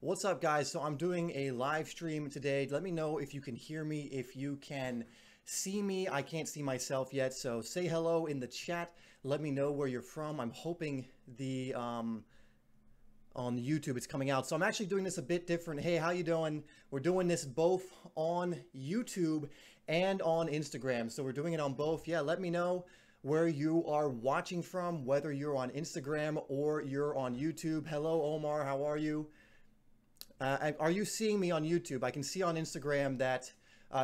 What's up, guys? So I'm doing a live stream today. Let me know if you can hear me, if you can see me. I can't see myself yet, so say hello in the chat. Let me know where you're from. I'm hoping the on YouTube it's coming out. So I'm actually doing this a bit different. Hey, how you doing? We're doing this both on YouTube and on Instagram. So we're doing it on both. Yeah, let me know where you are watching from, whether you're on Instagram or you're on YouTube. Hello, Omar. How are you? Are you seeing me on YouTube? I can see on Instagram that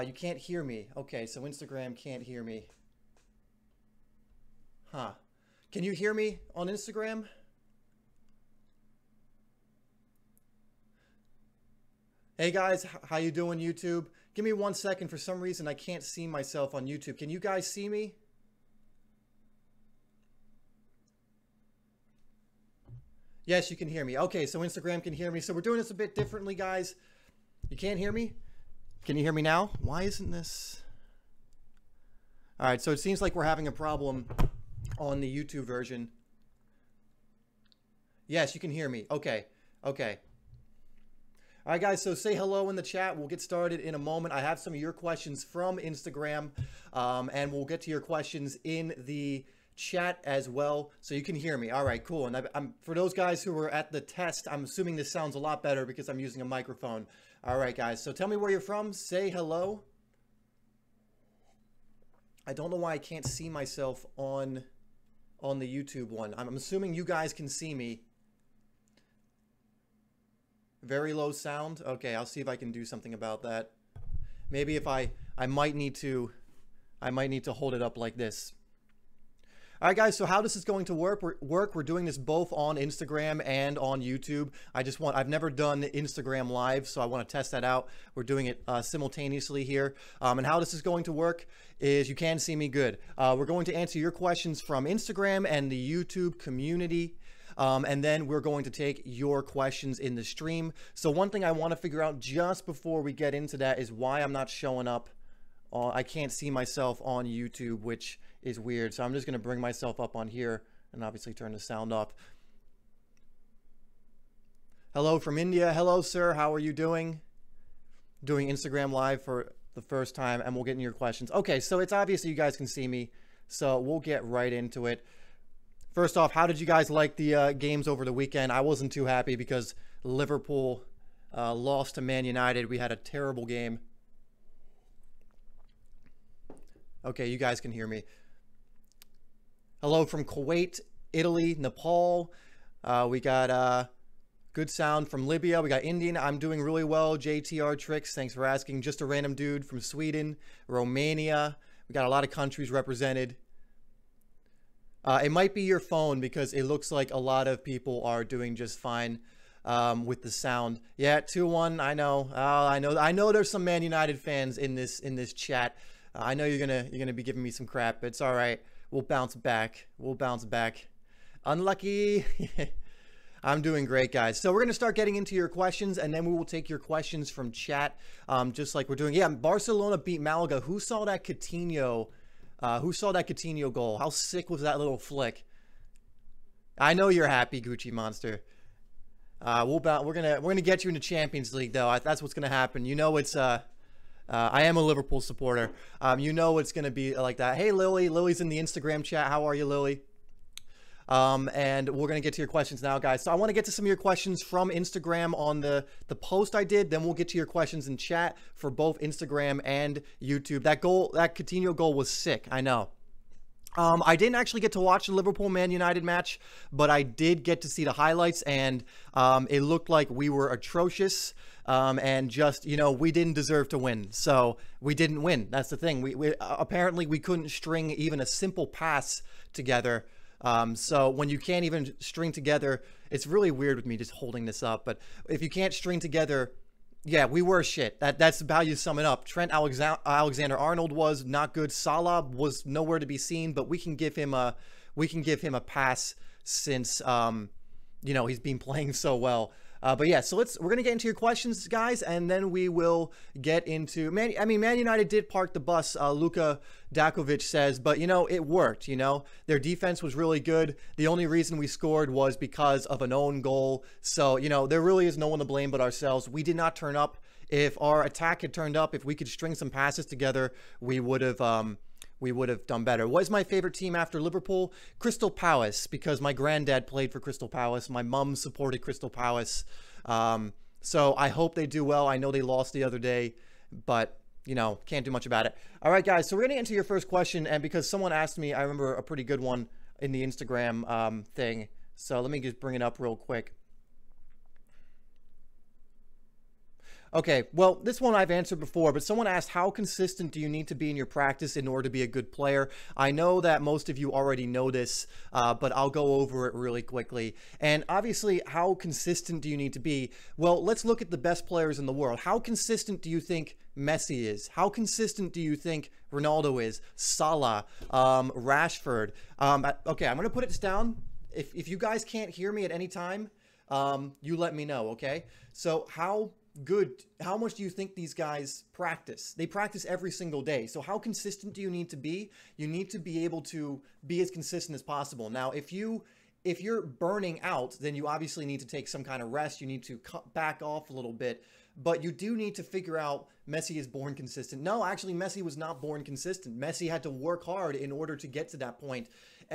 you can't hear me. Okay, so Instagram can't hear me. Huh. Can you hear me on Instagram? Hey guys, how you doing, YouTube? Give me 1 second. For some reason, I can't see myself on YouTube. Can you guys see me? Yes, you can hear me. Okay, so Instagram can hear me. So we're doing this a bit differently, guys. You can't hear me? Can you hear me now? Why isn't this? All right, so it seems like we're having a problem on the YouTube version. Yes, you can hear me. Okay, okay. All right, guys, so say hello in the chat. We'll get started in a moment. I have some of your questions from Instagram, and we'll get to your questions in the chat as well, so you can hear me. All right, cool. And I'm for those guys who were at the test, I'm assuming this sounds a lot better because I'm using a microphone. All right, guys, so tell me where you're from. Say hello. I don't know why I can't see myself on the YouTube one. I'm assuming you guys can see me. Very low sound. Okay, I'll see if I can do something about that. Maybe if I might need to hold it up like this. All right, guys, so how this is going to work, we're doing this both on Instagram and on YouTube. I've never done Instagram Live, so I want to test that out. We're doing it simultaneously here. And how this is going to work is you can see me good. We're going to answer your questions from Instagram and the YouTube community. And then we're going to take your questions in the stream. So one thing I want to figure out just before we get into that is why I'm not showing up. I can't see myself on YouTube, which is weird. So I'm just going to bring myself up on here and obviously turn the sound off. Hello from India. Hello, sir. How are you doing? Doing Instagram Live for the first time, and we'll get into your questions. Okay, so it's obvious that you guys can see me, so we'll get right into it. First off, how did you guys like the games over the weekend? I wasn't too happy because Liverpool lost to Man United. We had a terrible game. Okay, you guys can hear me. Hello from Kuwait, Italy, Nepal. We got good sound from Libya. We got Indian. I'm doing really well. JTR Tricks, thanks for asking. Just a random dude from Sweden, Romania. We got a lot of countries represented. It might be your phone because it looks like a lot of people are doing just fine with the sound. Yeah, 2-1. I know. I know. There's some Man United fans in this chat. I know you're gonna be giving me some crap, but it's all right. We'll bounce back. We'll bounce back. Unlucky. I'm doing great, guys. So we're gonna start getting into your questions, and then we will take your questions from chat, just like we're doing. Yeah, Barcelona beat Malaga. Who saw that Coutinho? Who saw that Coutinho goal? How sick was that little flick? I know you're happy, Gucci Monster. We're gonna get you into Champions League though. That's what's gonna happen. You know it's I am a Liverpool supporter. You know it's gonna be like that. Hey Lily, Lily's in the Instagram chat. How are you, Lily? And we're gonna get to your questions now, guys. So I want to get to some of your questions from Instagram on the post I did. Then we'll get to your questions in chat for both Instagram and YouTube. That Coutinho goal was sick. I know. I didn't actually get to watch the Liverpool Man United match, but I did get to see the highlights, and it looked like we were atrocious. And just, you know, we didn't deserve to win. So we didn't win. That's the thing. We apparently we couldn't string even a simple pass together. So when you can't even string together, it's really weird with me just holding this up. But if you can't string together, yeah, we were shit. That's how you sum it up. Trent Alexander-Arnold was not good. Salah was nowhere to be seen, but we can give him a pass since, you know, he's been playing so well. But yeah, so we're gonna get into your questions, guys, and then we will get into Man United did park the bus. Luka Dakovic says, but it worked. Their defense was really good. The only reason we scored was because of an own goal. So there really is no one to blame but ourselves. We did not turn up. If our attack had turned up, if we could string some passes together, we would have done better. What is my favorite team after Liverpool? Crystal Palace, because my granddad played for Crystal Palace. My mom supported Crystal Palace. So I hope they do well. I know they lost the other day, but can't do much about it. All right, guys, so we're going to answer your first question. And because someone asked me, I remember a pretty good one in the Instagram thing. So let me just bring it up real quick. Okay, well, this one I've answered before, but someone asked, how consistent do you need to be in your practice in order to be a good player? I know that most of you already know this, but I'll go over it really quickly. And obviously, how consistent do you need to be? Well, let's look at the best players in the world. How consistent do you think Messi is? How consistent do you think Ronaldo is? Salah, Rashford. Okay, I'm going to put it down. If you guys can't hear me at any time, you let me know, okay? So how much do you think these guys practice? They practice every single day. So how consistent do you need to be? You need to be able to be as consistent as possible. Now, if you're burning out, then you obviously need to take some kind of rest. You need to cut back off a little bit, but you do need to figure out Messi is born consistent. No, actually, Messi was not born consistent. Messi had to work hard in order to get to that point.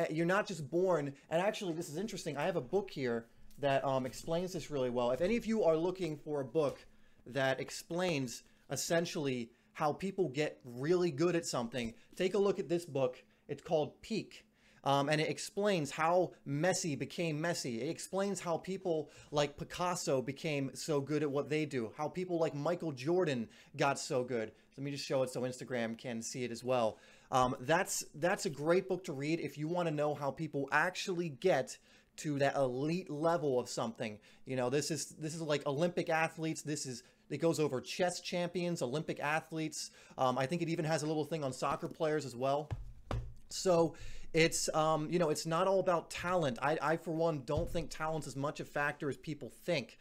You're not just born, and actually, this is interesting. I have a book here that explains this really well. If any of you are looking for a book that explains essentially how people get really good at something, take a look at this book. It's called Peak. And it explains how Messi became Messi. It explains how people like Picasso became so good at what they do. How people like Michael Jordan got so good. Let me just show it so Instagram can see it as well. That's a great book to read if you want to know how people actually get to that elite level of something. This is like Olympic athletes. It goes over chess champions, Olympic athletes. I think it even has a little thing on soccer players as well. So it's it's not all about talent. I for one don't think talent's as much a factor as people think.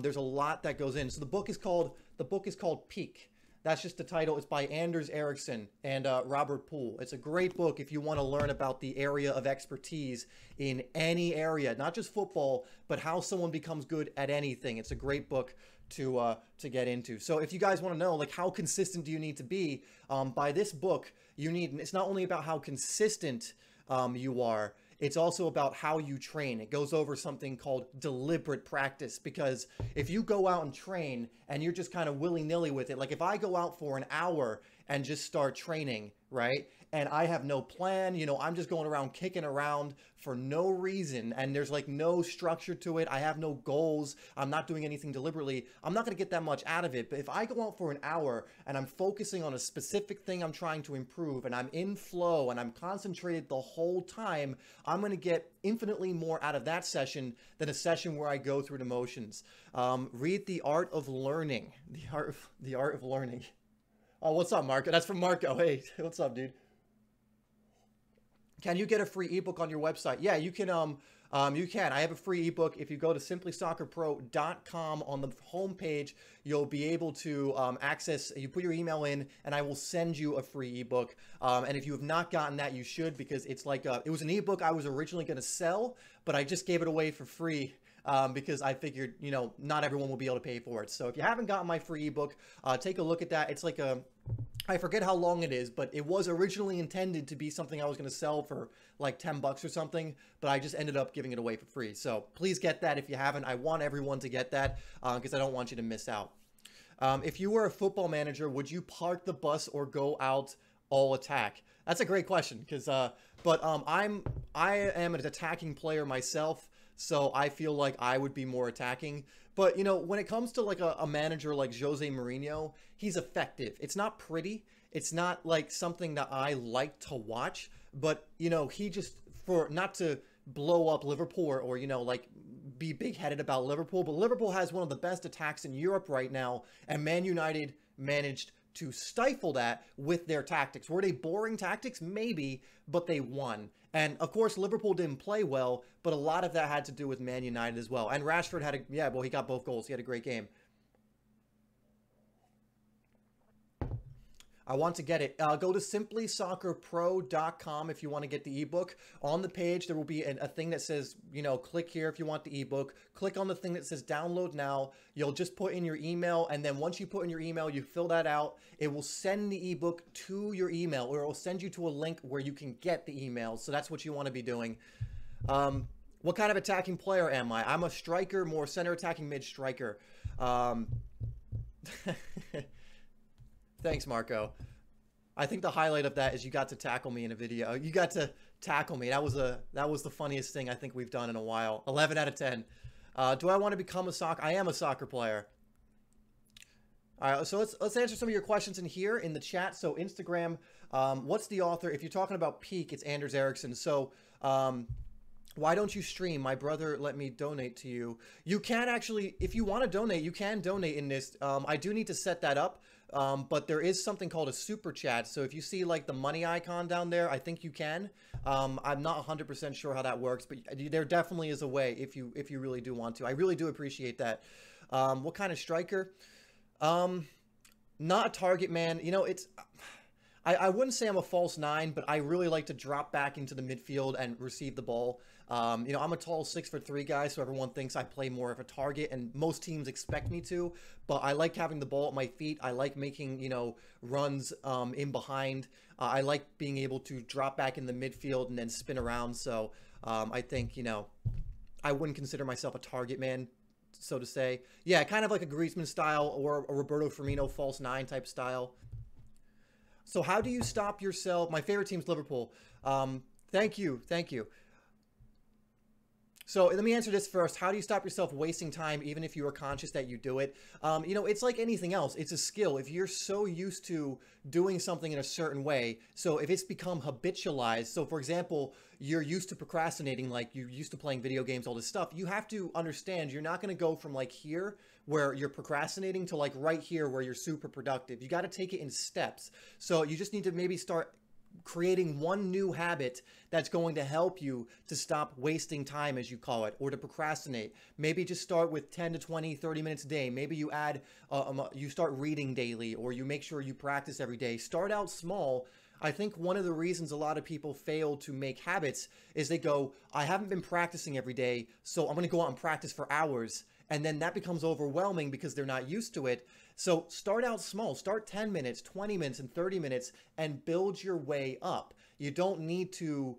There's a lot that goes in. So the book is called Peak. That's just the title. It's by Anders Ericsson and Robert Poole. It's a great book if you want to learn about the area of expertise in any area, not just football, but how someone becomes good at anything. It's a great book to get into. So if you guys want to know, like, how consistent do you need to be, by this book, it's not only about how consistent you are, it's also about how you train. It goes over something called deliberate practice, because if you go out and train and you're just kind of willy-nilly with it, like if I go out for an hour and just start training, right? And I have no plan, I'm just going around kicking around for no reason, and there's like no structure to it. I have no goals. I'm not doing anything deliberately. I'm not going to get that much out of it. But if I go out for an hour and I'm focusing on a specific thing I'm trying to improve, and I'm in flow and I'm concentrated the whole time, I'm going to get infinitely more out of that session than a session where I go through the motions. Read The Art of Learning. The Art of Learning. Oh, what's up, Marco? That's from Marco. Hey, what's up, dude? Can you get a free ebook on your website? Yeah, you can. You can. I have a free ebook. If you go to simplysoccerpro.com, on the homepage, you'll be able to access. You put your email in, and I will send you a free ebook. And if you have not gotten that, you should, because it's like it was an ebook I was originally going to sell, but I just gave it away for free. Because I figured, not everyone will be able to pay for it. So if you haven't gotten my free ebook, take a look at that. It's like I forget how long it is, but it was originally intended to be something I was going to sell for like 10 bucks or something, but I just ended up giving it away for free. So please get that if you haven't. I want everyone to get that because I don't want you to miss out. If you were a football manager, would you park the bus or go out all attack? That's a great question, because I am an attacking player myself. So I feel like I would be more attacking. But, when it comes to like a manager like Jose Mourinho, he's effective. It's not pretty. It's not like something that I like to watch. But, he just, for not to blow up Liverpool or like be big-headed about Liverpool, but Liverpool has one of the best attacks in Europe right now. And Man United managed to stifle that with their tactics. Were they boring tactics? Maybe, but they won. And of course, Liverpool didn't play well, but a lot of that had to do with Man United as well. And Rashford had he got both goals. He had a great game. I want to get it. Go to SimplySoccerPro.com if you want to get the ebook. On the page, there will be a thing that says, click here if you want the ebook. Click on the thing that says download now. You'll just put in your email, and then once you put in your email, you fill that out. It will send the ebook to your email, or it will send you to a link where you can get the emails. So that's what you want to be doing. What kind of attacking player am I? I'm a striker, more center attacking mid striker. Thanks, Marco. I think the highlight of that is you got to tackle me in a video. You got to tackle me. That was the funniest thing I think we've done in a while. 11 out of 10. Do I want to become a soccer? I am a soccer player. All right, so let's answer some of your questions in here in the chat. So Instagram, what's the author? If you're talking about peak, it's Anders Ericsson. So why don't you stream? My brother let me donate to you. You can actually, if you want to donate, you can donate in this. I do need to set that up. But there is something called a super chat. So if you see like the money icon down there, I think you can. I'm not 100% sure how that works, but there definitely is a way if you really do want to. I really do appreciate that. What kind of striker? Not a target man. I wouldn't say I'm a false nine, but I really like to drop back into the midfield and receive the ball. I'm a tall 6'3" guy, so everyone thinks I play more of a target, and most teams expect me to. But I like having the ball at my feet. I like making runs in behind. I like being able to drop back in the midfield and then spin around. So I think I wouldn't consider myself a target man, so to say. Yeah, kind of like a Griezmann style or a Roberto Firmino false nine type style. So how do you stop yourself? My favorite team's Liverpool. Thank you. So let me answer this first. How do you stop yourself wasting time even if you are conscious that you do it? It's like anything else. It's a skill. If you're so used to doing something in a certain way, so if it's become habitualized, so for example, you're used to procrastinating, like you're used to playing video games, all this stuff, you have to understand you're not going to go from like here where you're procrastinating to like right here where you're super productive. You got to take it in steps. So you just need to maybe start creating one new habit that's going to help you to stop wasting time, as you call it, or to procrastinate. Maybe just start with 10 to 20, 30 minutes a day. Maybe you add, you start reading daily, or you make sure you practice every day. Start out small. I think one of the reasons a lot of people fail to make habits is they go, I haven't been practicing every day, so I'm going to go out and practice for hours. And then that becomes overwhelming because they're not used to it. So start out small. Start 10 minutes, 20 minutes, and 30 minutes and build your way up. You don't need to,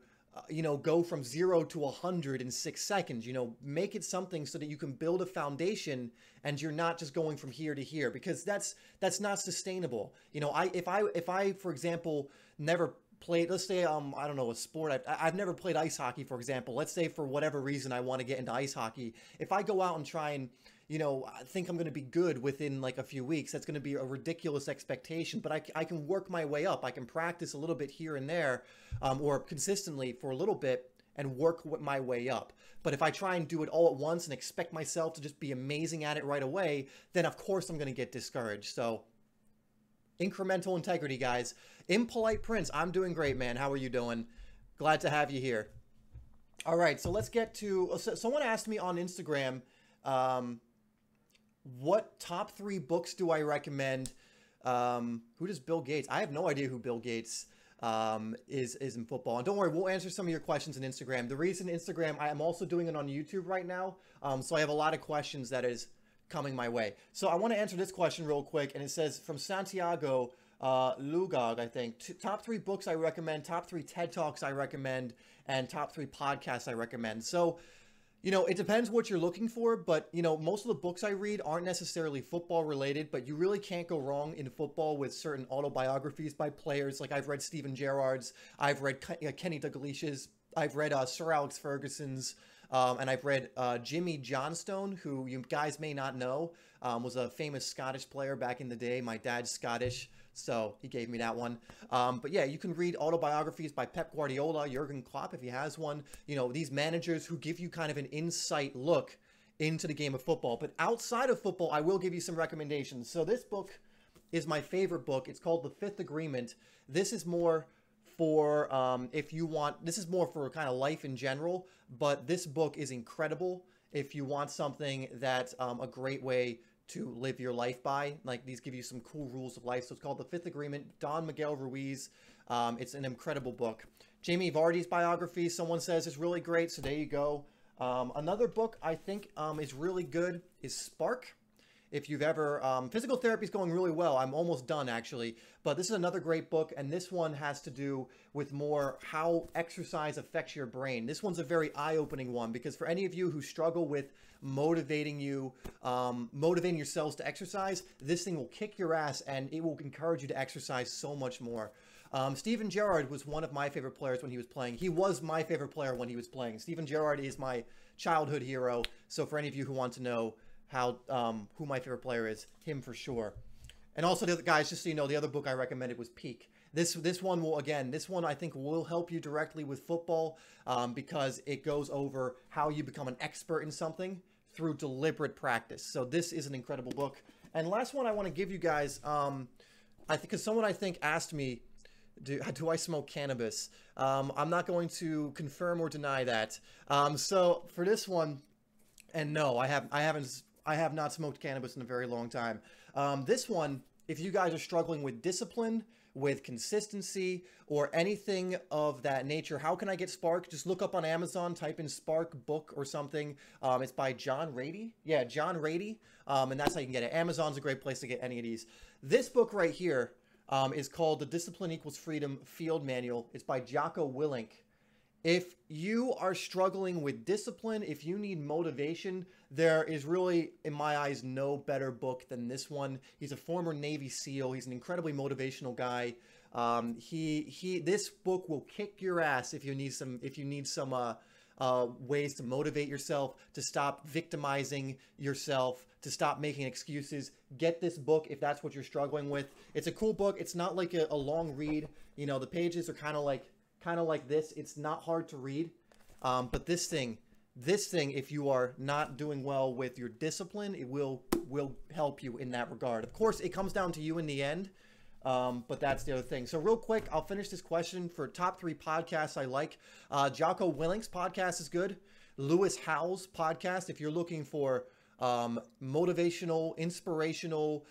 go from 0 to 100 in 6 seconds. Make it something so that you can build a foundation and you're not just going from here to here, because that's not sustainable. If I, for example, never played, let's say, I don't know, a sport. I've never played ice hockey, for example. Let's say for whatever reason I want to get into ice hockey. If I go out and try and, I think I'm going to be good within like a few weeks, that's going to be a ridiculous expectation, but I can work my way up. I can practice a little bit here and there, or consistently for a little bit and work my way up. But if I try and do it all at once and expect myself to just be amazing at it right away, then of course I'm going to get discouraged. So incremental integrity, guys. Impolite Prince, I'm doing great, man. How are you doing? Glad to have you here. All right, so let's get to, someone asked me on Instagram, what top 3 books do I recommend? Who does Bill Gates? I have no idea who Bill Gates is in football. And don't worry, we'll answer some of your questions on Instagram. The reason Instagram, I am also doing it on YouTube right now. So I have a lot of questions that is coming my way. So I want to answer this question real quick. And it says from Santiago Lugog, I think, top 3 books I recommend, top 3 TED Talks I recommend, and top 3 podcasts I recommend. So, it depends what you're looking for, but, most of the books I read aren't necessarily football related, but you really can't go wrong in football with certain autobiographies by players. Like I've read Steven Gerrard's, I've read Kenny Dalglish's, I've read Sir Alex Ferguson's, and I've read Jimmy Johnstone, who you guys may not know, was a famous Scottish player back in the day. My dad's Scottish, so he gave me that one. But yeah, you can read autobiographies by Pep Guardiola, Jurgen Klopp, if he has one. These managers who give you kind of an insight look into the game of football. But outside of football, I will give you some recommendations. So this book is my favorite book. It's called The Fifth Agreement. This is more for if you want, this is more for kind of life in general, but this book is incredible if you want something that's a great way to live your life by. Like, these give you some cool rules of life. So it's called The Fifth Agreement, Don Miguel Ruiz. It's an incredible book. Jamie Vardy's biography, someone says, is really great, so there you go. Another book I think is really good is Spark. If you've ever, physical therapy is going really well. I'm almost done, actually. But this is another great book, and this one has to do with more how exercise affects your brain. This one's a very eye-opening one, because for any of you who struggle with motivating yourselves to exercise, this thing will kick your ass, and it will encourage you to exercise so much more. Steven Gerrard was one of my favorite players when he was playing. He was my favorite player when he was playing. Steven Gerrard is my childhood hero. So for any of you who want to know how who my favorite player is, him for sure. And also, the other guys, just so you know, the other book I recommended was Peak. This one will, again, this one I think will help you directly with football because it goes over how you become an expert in something through deliberate practice. So this is an incredible book. And last one I want to give you guys, I think, because someone I think asked me, do I smoke cannabis? I'm not going to confirm or deny that. So for this one, and no, I have not smoked cannabis in a very long time. This one, if you guys are struggling with discipline, with consistency, or anything of that nature, how can I get Spark? Just look up on Amazon, type in Spark book or something. It's by John Rady. Yeah, John Rady. And that's how you can get it. Amazon's a great place to get any of these. This book right here is called The Discipline Equals Freedom Field Manual. It's by Jocko Willink. If you are struggling with discipline, if you need motivation, there is really, in my eyes, no better book than this one. He's a former Navy SEAL. He's an incredibly motivational guy. This book will kick your ass if you need some ways to motivate yourself, to stop victimizing yourself, to stop making excuses. Get this book if that's what you're struggling with. It's a cool book. It's not like a long read. You know, the pages are kind of like this. It's not hard to read. But this thing, if you are not doing well with your discipline, it will help you in that regard. Of course, it comes down to you in the end. But that's the other thing. So real quick, I'll finish this question for top 3 podcasts I like. Jocko Willink's podcast is good. Lewis Howes' podcast, if you're looking for motivational, inspirational,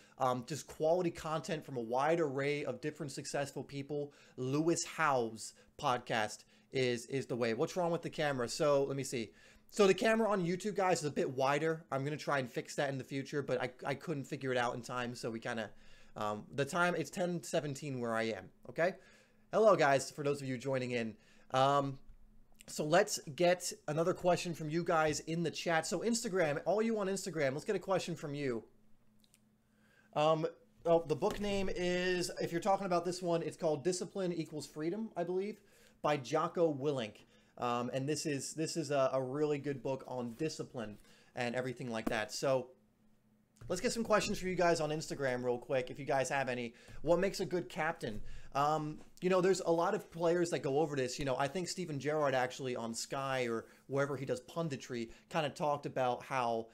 just quality content from a wide array of different successful people, Lewis Howes' podcast is the way. What's wrong with the camera? So let me see. So the camera on YouTube, guys, is a bit wider. I'm going to try and fix that in the future, but I couldn't figure it out in time, so we kind of... the time, it's 10:17 where I am, okay? Hello, guys, for those of you joining in. So let's get another question from you guys in the chat. So Instagram, all you on Instagram, let's get a question from you. The book name is, if you're talking about this one, it's called Discipline Equals Freedom, I believe, by Jocko Willink. And this is a really good book on discipline and everything like that. So let's get some questions for you guys on Instagram real quick, if you guys have any. What makes a good captain? You know, there's a lot of players that go over this. You know, I think Steven Gerrard actually on Sky or wherever he does punditry kind of talked about how,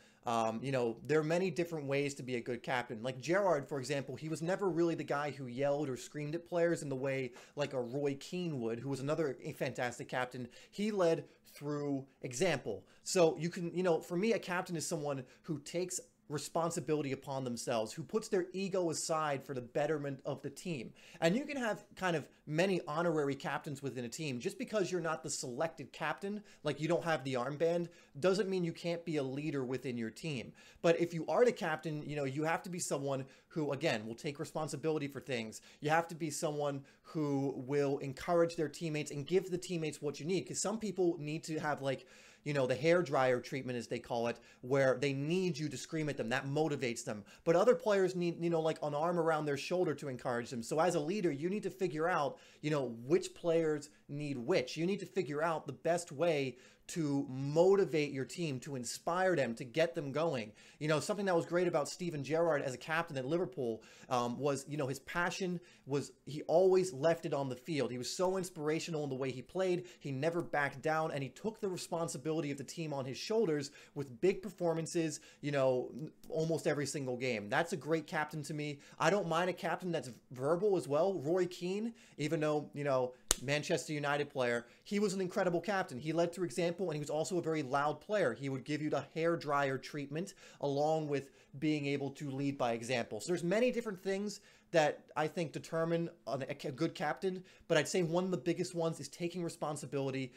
you know, there are many different ways to be a good captain. Like Gerrard, for example, he was never really the guy who yelled or screamed at players in the way like a Roy Keane would, who was another fantastic captain. He led through example. So you can, you know, for me, a captain is someone who takes responsibility upon themselves, who puts their ego aside for the betterment of the team. And you can have kind of many honorary captains within a team. Just because you're not the selected captain, like you don't have the armband, doesn't mean you can't be a leader within your team. But if you are the captain, you know, you have to be someone who, again, will take responsibility for things. You have to be someone who will encourage their teammates and give the teammates what you need. Because some people need to have, like, you know, the hairdryer treatment, as they call it, where they need you to scream at them. That motivates them. But other players need, you know, like an arm around their shoulder to encourage them. So as a leader, you need to figure out, you know, which players need which. You need to figure out the best way to motivate your team, to inspire them, to get them going. You know, something that was great about Steven Gerrard as a captain at Liverpool was, you know, his passion was, he always left it on the field. He was so inspirational in the way he played. He never backed down, and he took the responsibility of the team on his shoulders with big performances, you know, almost every single game. That's a great captain to me. I don't mind a captain that's verbal as well. Roy Keane, even though, you know, Manchester United player. He was an incredible captain. He led through example, and he was also a very loud player. He would give you the hairdryer treatment along with being able to lead by example. So there's many different things that I think determine a good captain, but I'd say one of the biggest ones is taking responsibility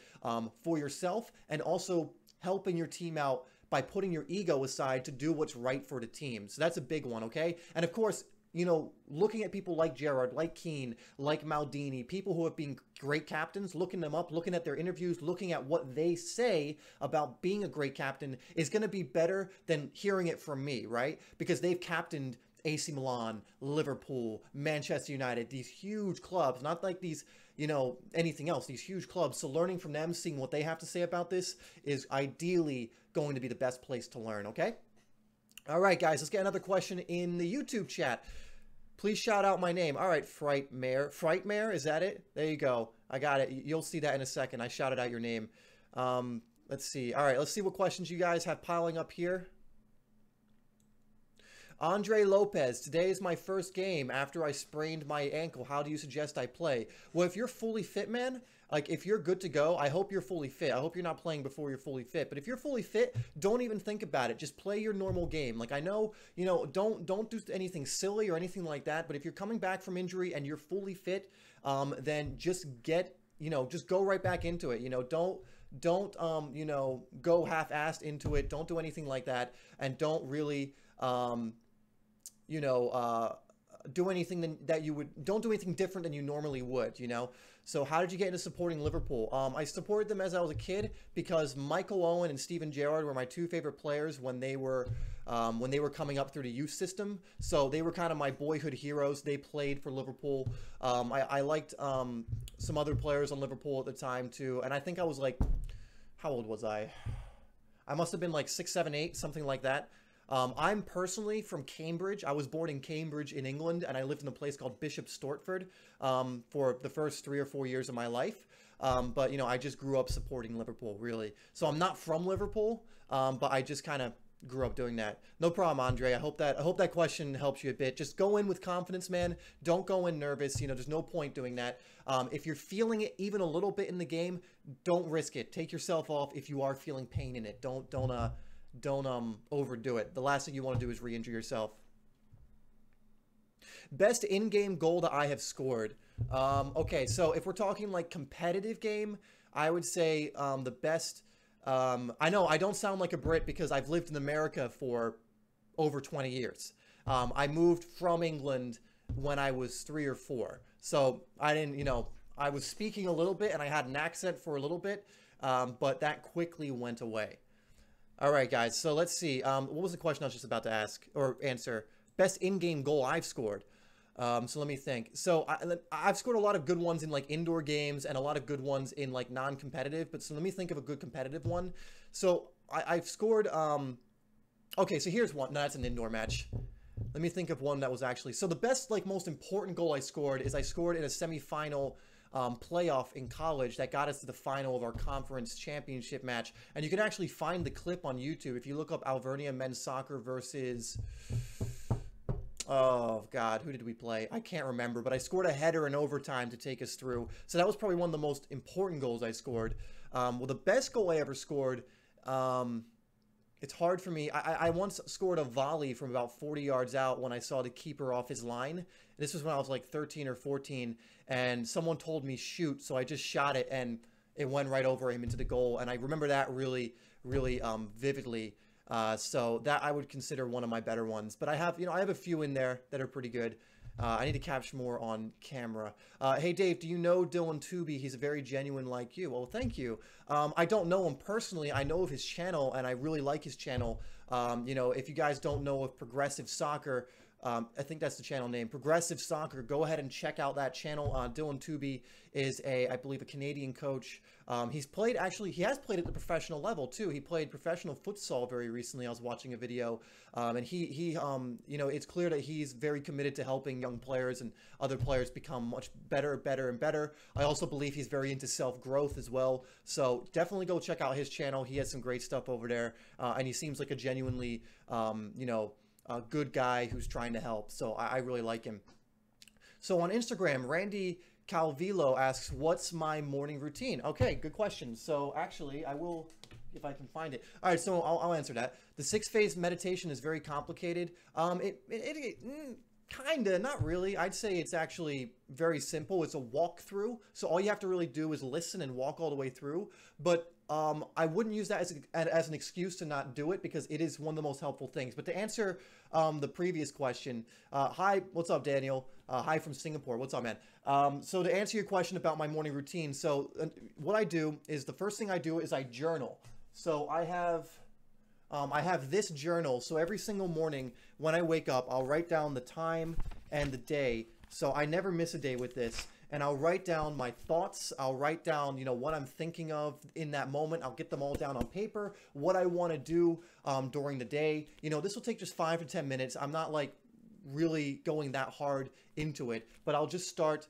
for yourself and also helping your team out by putting your ego aside to do what's right for the team. So that's a big one, okay? And of course, you know, looking at people like Gerrard, like Keane, like Maldini, people who have been great captains, looking them up, looking at their interviews, looking at what they say about being a great captain is going to be better than hearing it from me, right? Because they've captained AC Milan, Liverpool, Manchester United, these huge clubs, not like these, you know, anything else, these huge clubs. So learning from them, seeing what they have to say about this is ideally going to be the best place to learn, okay? All right, guys, let's get another question in the YouTube chat. Please shout out my name. All right, Frightmare. Frightmare, is that it? There you go. I got it. You'll see that in a second. I shouted out your name. Let's see. All right, let's see what questions you guys have piling up here. Andre Lopez, today is my first game after I sprained my ankle. How do you suggest I play? Well, if you're fully fit, man, like if you're good to go, I hope you're fully fit. I hope you're not playing before you're fully fit. But if you're fully fit, don't even think about it. Just play your normal game. Like I know, you know, don't do anything silly or anything like that. But if you're coming back from injury and you're fully fit, then just get, you know, just go right back into it. You know, don't you know, go half-assed into it. Don't do anything like that, and don't really you know, do anything that you would, don't do anything different than you normally would, you know? So how did you get into supporting Liverpool? I supported them as I was a kid because Michael Owen and Steven Gerrard were my two favorite players when they were coming up through the youth system. So they were kind of my boyhood heroes. They played for Liverpool. I liked some other players on Liverpool at the time too. And I think I was like, how old was I? I must have been like 6, 7, 8, something like that. I'm personally from Cambridge. I was born in Cambridge in England, and I lived in a place called Bishop Stortford for the first 3 or 4 years of my life. But, you know, I just grew up supporting Liverpool, really. So I'm not from Liverpool, but I just kind of grew up doing that. No problem, Andre. I hope that question helps you a bit. Just go in with confidence, man. Don't go in nervous. You know, there's no point doing that. If you're feeling it even a little bit in the game, don't risk it. Take yourself off if you are feeling pain in it. Don't overdo it. The last thing you want to do is re-injure yourself. Best in-game goal that I have scored. Okay, so if we're talking like competitive game, I would say the best. I know I don't sound like a Brit because I've lived in America for over 20 years. I moved from England when I was 3 or 4, so I didn't, you know, I was speaking a little bit and I had an accent for a little bit, but that quickly went away. All right, guys, so let's see. What was the question I was just about to ask or answer? Best in-game goal I've scored. So let me think. So I've scored a lot of good ones in like indoor games and a lot of good ones in like non-competitive. But so let me think of a good competitive one. So I've scored. Okay, so here's one. No, that's an indoor match. Let me think of one that was actually. So the best, like most important goal I scored is I scored in a semifinal playoff in college that got us to the final of our conference championship match. And you can actually find the clip on YouTube if you look up Alvernia men's soccer versus, oh God, who did we play? I can't remember, but I scored a header in overtime to take us through. So that was probably one of the most important goals I scored. Well, the best goal I ever scored, it's hard for me. I once scored a volley from about 40 yards out when I saw the keeper off his line. This was when I was like 13 or 14, and someone told me shoot, so I just shot it, and it went right over him into the goal. And I remember that really, really vividly. So that I would consider one of my better ones. But I have, you know, I have a few in there that are pretty good. I need to capture more on camera. Hey, Dave, do you know Dylan Tooby? He's very genuine like you. Well, thank you. I don't know him personally. I know of his channel, and I really like his channel. You know, if you guys don't know of Progressive Soccer, I think that's the channel name, Progressive Soccer. Go ahead and check out that channel. Dylan Tooby is I believe, a Canadian coach. He's played, actually, he has played at the professional level too. He played professional futsal very recently. I was watching a video, and he you know, it's clear that he's very committed to helping young players and other players become much better and better. I also believe he's very into self-growth as well. So definitely go check out his channel. He has some great stuff over there, and he seems like a genuinely, you know, a good guy who's trying to help. So I really like him. So on Instagram, Randy Calvillo asks, what's my morning routine? Okay, good question. So actually, I will, if I can find it. All right, so I'll answer that. The 6-phase meditation is very complicated. Kinda, not really. I'd say it's actually very simple. It's a walkthrough. So all you have to really do is listen and walk all the way through. But I wouldn't use that as an excuse to not do it, because it is one of the most helpful things. But to answer the previous question, hi, what's up, Daniel? Hi from Singapore. What's up, man? So to answer your question about my morning routine, so what I do is the first thing I do is I journal. So I have this journal. So every single morning when I wake up, I'll write down the time and the day. So I never miss a day with this. And I'll write down my thoughts. I'll write down, what I'm thinking of in that moment. I'll get them all down on paper, what I want to do during the day. This will take just 5 to 10 minutes. I'm not like really going that hard into it, but I'll just start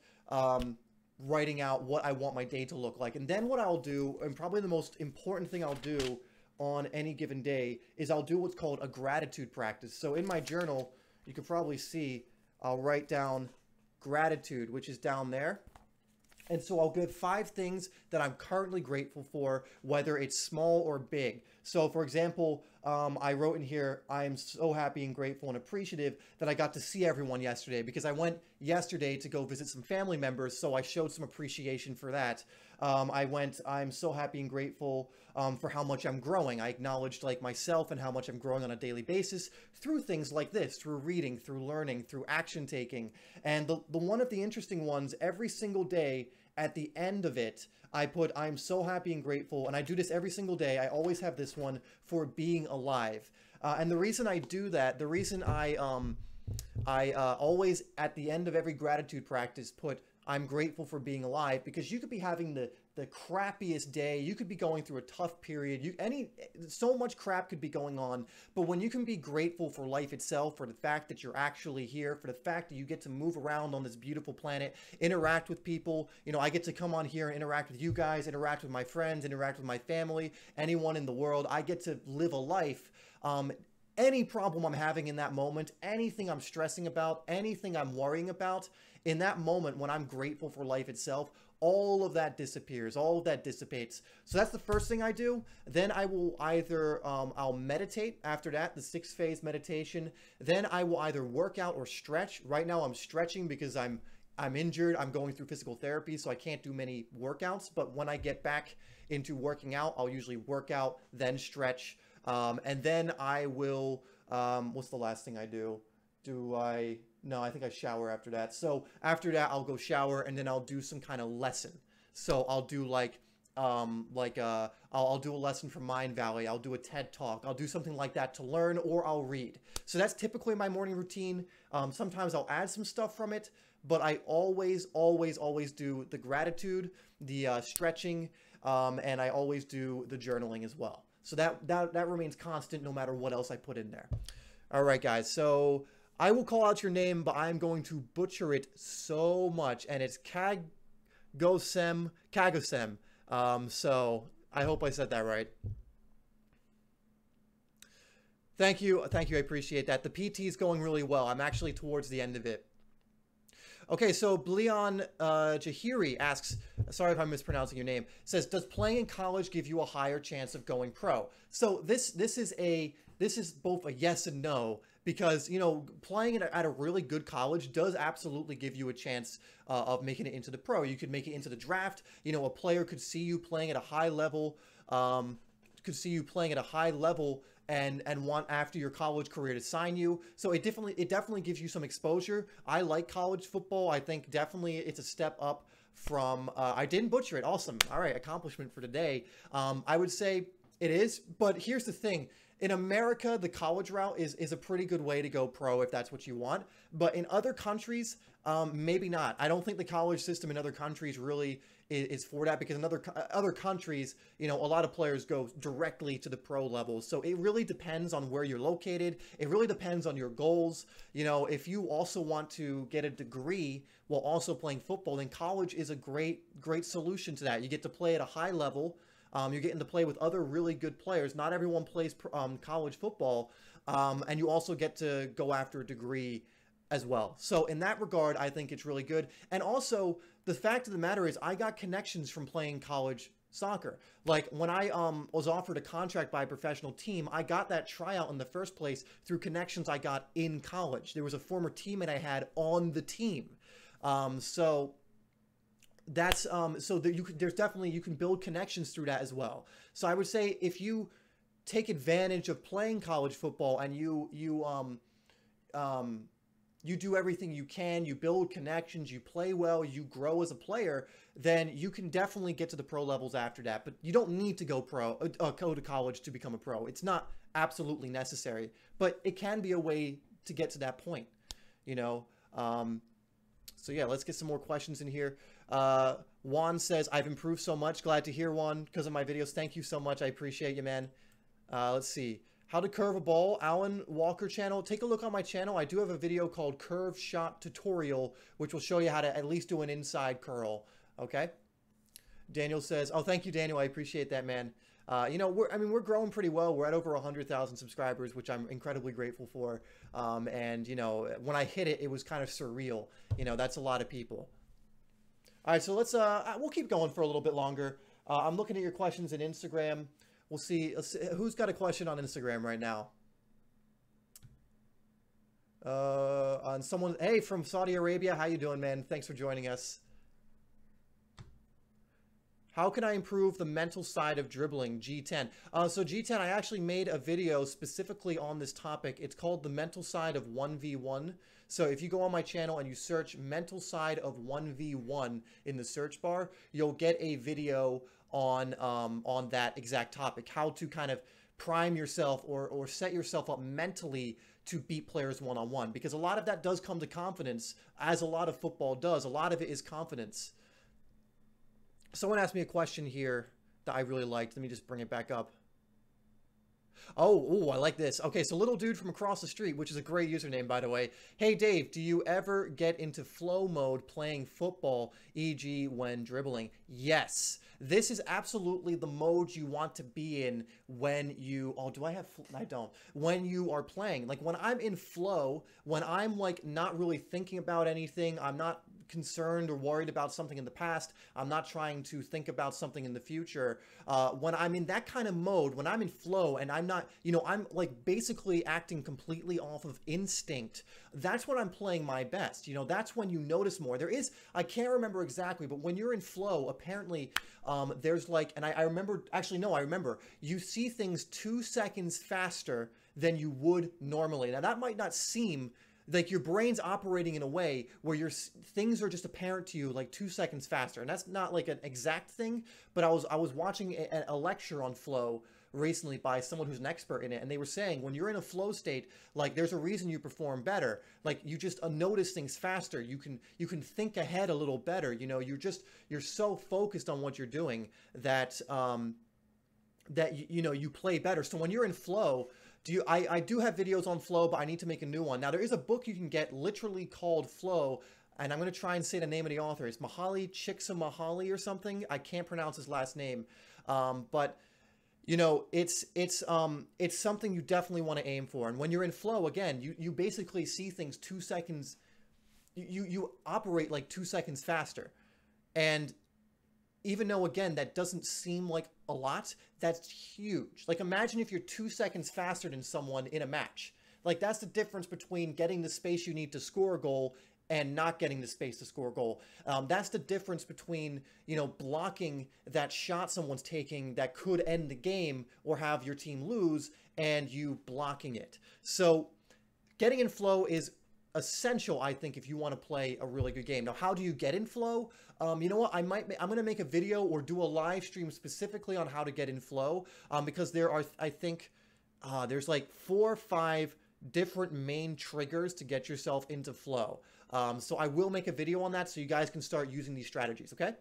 writing out what I want my day to look like. And then what I'll do, and probably the most important thing I'll do on any given day, is I'll do what's called a gratitude practice. So in my journal, you can probably see, I'll write down gratitude, which is down there. And so I'll give 5 things that I'm currently grateful for, whether it's small or big. So for example, I wrote in here, I am so happy and grateful and appreciative that I got to see everyone yesterday, because I went yesterday to go visit some family members. So I showed some appreciation for that. I'm so happy and grateful for how much I'm growing. I acknowledged like myself and how much I'm growing on a daily basis through things like this, through reading, through learning, through action taking. And the one of the interesting ones, every single day at the end of it, I put, I'm so happy and grateful. And I do this every single day. I always have this one for being alive. And the reason I do that, the reason I always at the end of every gratitude practice put, I'm grateful for being alive, because you could be having the crappiest day. You could be going through a tough period. So much crap could be going on. But when you can be grateful for life itself, for the fact that you're actually here, for the fact that you get to move around on this beautiful planet, interact with people. I get to come on here and interact with you guys, interact with my friends, interact with my family, anyone in the world. I get to live a life. Any problem I'm having in that moment, anything I'm stressing about, anything I'm worrying about, in that moment when I'm grateful for life itself, all of that disappears, all of that dissipates. So that's the first thing I do. Then I will either, I'll meditate after that, the 6-phase meditation. Then I will either work out or stretch. Right now I'm stretching because I'm injured. I'm going through physical therapy, so I can't do many workouts. But when I get back into working out, I'll usually work out, then stretch. And then I will, what's the last thing I do? No, I think I shower after that. So after that, I'll go shower, and then I'll do some kind of lesson. So I'll do I'll do a lesson from Mind Valley. I'll do a TED Talk. I'll do something like that to learn, or I'll read. So that's typically my morning routine. Sometimes I'll add some stuff from it, but I always do the gratitude, the stretching, and I always do the journaling as well. So that remains constant no matter what else I put in there. All right, guys. So I will call out your name, but I'm going to butcher it so much, and it's Kagosem. So I hope I said that right. Thank you. I appreciate that. The PT is going really well. I'm actually towards the end of it. Okay, so Bleon Jahiri asks, sorry if I'm mispronouncing your name, says, does playing in college give you a higher chance of going pro? So this is both a yes and no, because, playing at a really good college does absolutely give you a chance of making it into the pro. You could make it into the draft. A player could see you playing at a high level, and want after your college career to sign you. So it definitely gives you some exposure. I like college football. I think definitely it's a step up from, I didn't butcher it. Awesome. All right. Accomplishment for today. I would say it is, but here's the thing. In America, the college route is a pretty good way to go pro if that's what you want. But in other countries, maybe not. I don't think the college system in other countries really is for that, because in other countries, a lot of players go directly to the pro level. So it really depends on where you're located. It really depends on your goals. If you also want to get a degree while also playing football, then college is a great solution to that. You get to play at a high level. You're getting to play with other really good players. Not everyone plays college football, and you also get to go after a degree as well. So in that regard, I think it's really good. And also, the fact of the matter is I got connections from playing college soccer. Like when I was offered a contract by a professional team, I got that tryout in the first place through connections I got in college. There was a former teammate I had on the team. So that's so that there's definitely, you can build connections through that as well. So I would say if you take advantage of playing college football and you do everything you can, you build connections, you play well, you grow as a player, then you can definitely get to the pro levels after that. But you don't need to go to college to become a pro. It's not absolutely necessary, but it can be a way to get to that point, you know. So yeah, let's get some more questions in here. Juan says, I've improved so much. Glad to hear, Juan, because of my videos. Thank you so much. I appreciate you, man. Let's see. How to curve a ball, Alan Walker channel. Take a look on my channel. I do have a video called Curve Shot Tutorial, which will show you how to at least do an inside curl. Okay. Daniel says, oh, thank you, Daniel. I appreciate that, man. You know, we're growing pretty well. We're at over 100,000 subscribers, which I'm incredibly grateful for. And, you know, when I hit it, it was kind of surreal. You know, that's a lot of people. All right, so we'll keep going for a little bit longer. I'm looking at your questions in Instagram. We'll see. Let's see who's got a question on Instagram right now. On someone, hey, from Saudi Arabia, how you doing, man? Thanks for joining us. How can I improve the mental side of dribbling? G10. So G10, I actually made a video specifically on this topic. It's called The Mental Side of 1v1. So if you go on my channel and you search Mental Side of 1v1 in the search bar, you'll get a video on that exact topic. How to kind of prime yourself or set yourself up mentally to beat players one-on-one. Because a lot of that does come to confidence, as a lot of football does. A lot of it is confidence. Someone asked me a question here that I really liked. Let me just bring it back up. Oh, I like this. Okay, so little dude from across the street, which is a great username, by the way. Hey, Dave, do you ever get into flow mode playing football, e.g. when dribbling? Yes. This is absolutely the mode you want to be in when you... Oh, do I have... I don't. When you are playing. Like, when I'm in flow, when I'm, like, not really thinking about anything, I'm not concerned or worried about something in the past, I'm not trying to think about something in the future. When I'm in that kind of mode, when I'm in flow and I'm not, you know, I'm like basically acting completely off of instinct, that's when I'm playing my best. You know, that's when you notice more. There is, I can't remember exactly, but when you're in flow, apparently there's like, and I remember, actually no, I remember, you see things 2 seconds faster than you would normally. Now that might not seem like your brain's operating in a way where things are just apparent to you like 2 seconds faster. And that's not like an exact thing, but I was watching a lecture on flow recently by someone who's an expert in it. And they were saying when you're in a flow state, like there's a reason you perform better. Like you just notice things faster. You can think ahead a little better. You know, you're so focused on what you're doing that, you know, you play better. So when you're in flow, I do have videos on flow, but I need to make a new one. Now, there is a book you can get literally called Flow, and I'm going to try and say the name of the author. It's Mihaly Csikszentmihalyi or something. I can't pronounce his last name. But, you know, it's something you definitely want to aim for. And when you're in flow, again, you basically see things 2 seconds. You operate like 2 seconds faster. And even though, again, that doesn't seem like a lot, that's huge. Like, imagine if you're 2 seconds faster than someone in a match. Like, that's the difference between getting the space you need to score a goal and not getting the space to score a goal. That's the difference between, you know, blocking that shot someone's taking that could end the game or have your team lose and you blocking it. So getting in flow is essential, I think, if you want to play a really good game. Now, how do you get in flow? You know what? I'm going to make a video or do a live stream specifically on how to get in flow, because there are, I think, there's like 4 or 5 different main triggers to get yourself into flow. So I will make a video on that so you guys can start using these strategies, okay?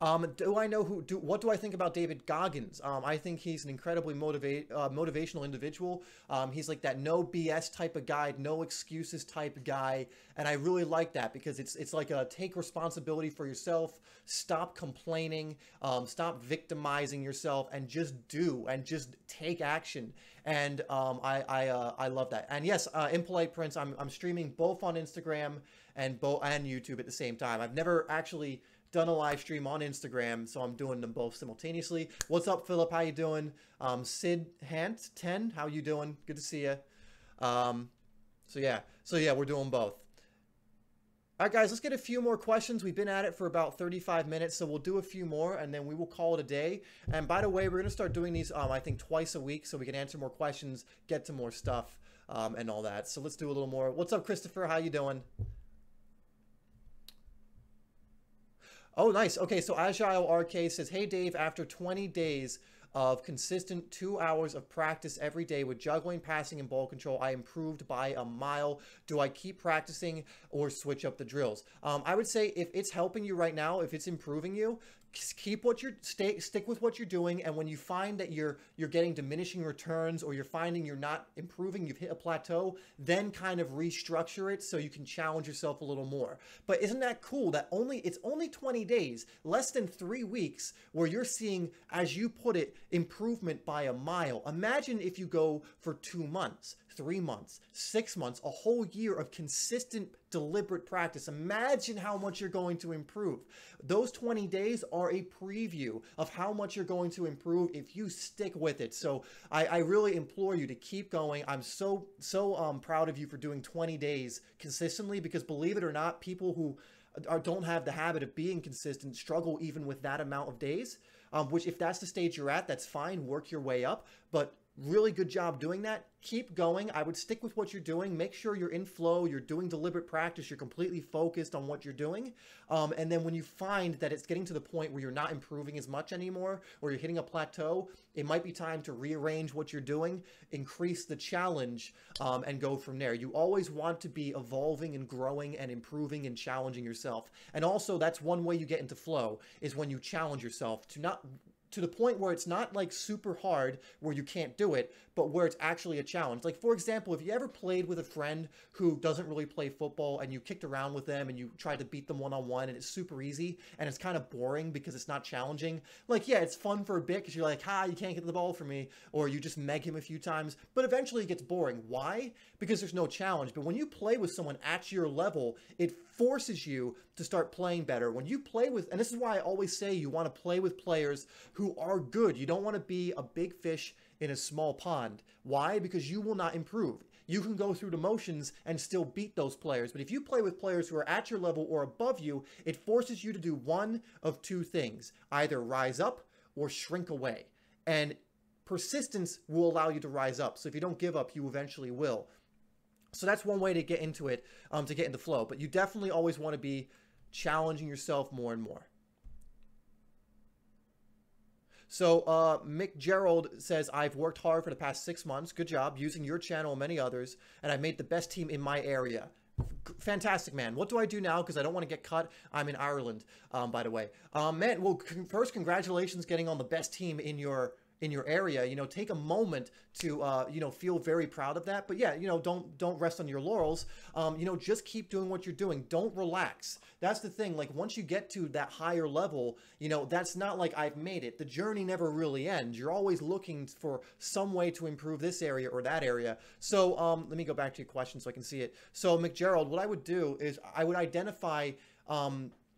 Do I know what do I think about David Goggins? I think he's an incredibly motivational individual. He's like that no BS type of guy, no excuses type of guy. And I really like that because it's like a take responsibility for yourself, stop complaining, stop victimizing yourself, and just do and just take action. And I love that. And yes, Impolite Prince, I'm streaming both on Instagram and YouTube at the same time. I've never actually done a live stream on Instagram, so I'm doing them both simultaneously. What's up, Philip? How you doing? Sid Hant 10, how you doing? Good to see you. So yeah, we're doing both. All right, guys, let's get a few more questions. We've been at it for about 35 minutes, so we'll do a few more, and then we will call it a day. And by the way, we're going to start doing these, I think, twice a week, so we can answer more questions, get to more stuff, and all that. So let's do a little more. What's up, Christopher? How you doing? Oh, nice. Okay, so Agile RK says, hey, Dave, after 20 days of consistent 2 hours of practice every day with juggling, passing, and ball control, I improved by a mile. Do I keep practicing or switch up the drills? I would say if it's helping you right now, if it's improving you, keep stick with what you're doing. And when you find that you're getting diminishing returns, or you're finding you're not improving, you've hit a plateau, then kind of restructure it so you can challenge yourself a little more. But isn't that cool that it's only 20 days, less than 3 weeks, where you're seeing, as you put it, improvement by a mile? Imagine if you go for 2 months, 3 months, 6 months, a whole year of consistent, deliberate practice. Imagine how much you're going to improve. Those 20 days are a preview of how much you're going to improve if you stick with it. So I really implore you to keep going. I'm so proud of you for doing 20 days consistently, because believe it or not, people who don't have the habit of being consistent struggle even with that amount of days, which if that's the stage you're at, that's fine. Work your way up. But really good job doing that. Keep going. I would stick with what you're doing. Make sure you're in flow. You're doing deliberate practice. You're completely focused on what you're doing. And then when you find that it's getting to the point where you're not improving as much anymore, or you're hitting a plateau, it might be time to rearrange what you're doing, increase the challenge, and go from there. You always want to be evolving and growing and improving and challenging yourself. And also, that's one way you get into flow, is when you challenge yourself to the point where it's not like super hard where you can't do it, but where it's actually a challenge. Like, for example, if you ever played with a friend who doesn't really play football, and you kicked around with them and you tried to beat them one-on-one, and it's super easy and it's kind of boring because it's not challenging. Like, yeah, it's fun for a bit because you're like, you can't get the ball from me, or you just meg him a few times, but eventually it gets boring. Why? Because there's no challenge. But when you play with someone at your level, it forces you to start playing better. When you play with, and this is why I always say you want to play with players who are good. You don't want to be a big fish in a small pond. Why? Because you will not improve. You can go through the motions and still beat those players. But if you play with players who are at your level or above you, it forces you to do one of two things: either rise up or shrink away. And persistence will allow you to rise up. So if you don't give up, you eventually will. So that's one way to get into it, to get into flow. But you definitely always want to be challenging yourself more and more. So Mick Gerald says, I've worked hard for the past 6 months. Good job using your channel and many others. And I've made the best team in my area. Fantastic, man. What do I do now? Because I don't want to get cut. I'm in Ireland, by the way. Man, well, first, congratulations getting on the best team in your area. You know, take a moment to feel very proud of that. But yeah, don't rest on your laurels. Just keep doing what you're doing. Don't relax. That's the thing. Like, once you get to that higher level, that's not like I've made it. The journey never really ends. You're always looking for some way to improve this area or that area. So let me go back to your question so I can see it. So McGerald, what I would do is I would identify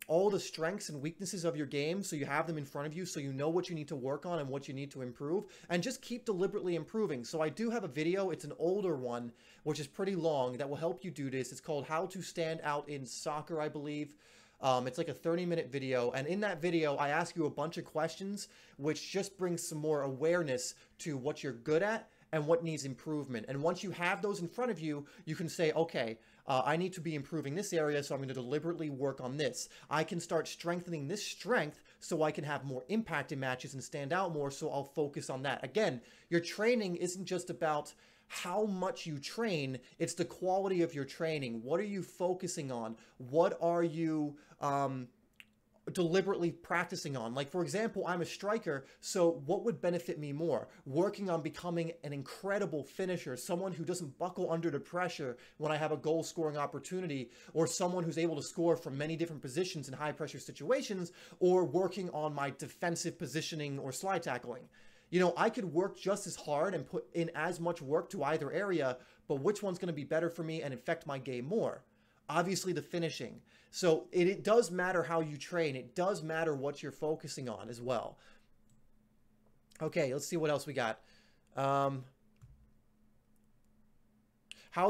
all the strengths and weaknesses of your game, so you have them in front of you, so you know what you need to work on and what you need to improve, and just keep deliberately improving. So I do have a video, it's an older one, which is pretty long, that will help you do this. It's called How to Stand Out in Soccer, I believe. It's like a 30-minute video, and in that video, I ask you a bunch of questions, which just brings some more awareness to what you're good at and what needs improvement. And once you have those in front of you, you can say, okay, I need to be improving this area, so I'm going to deliberately work on this. I can start strengthening this strength so I can have more impact in matches and stand out more, so I'll focus on that. Again, your training isn't just about how much you train, it's the quality of your training. What are you focusing on? What are you deliberately practicing on. Like, for example, I'm a striker, so what would benefit me more? Working on becoming an incredible finisher, someone who doesn't buckle under the pressure when I have a goal scoring opportunity, or someone who's able to score from many different positions in high pressure situations, or working on my defensive positioning or slide tackling. You know, I could work just as hard and put in as much work to either area, but which one's going to be better for me and affect my game more? Obviously the finishing. So it does matter how you train. It does matter what you're focusing on as well. Okay, let's see what else we got. How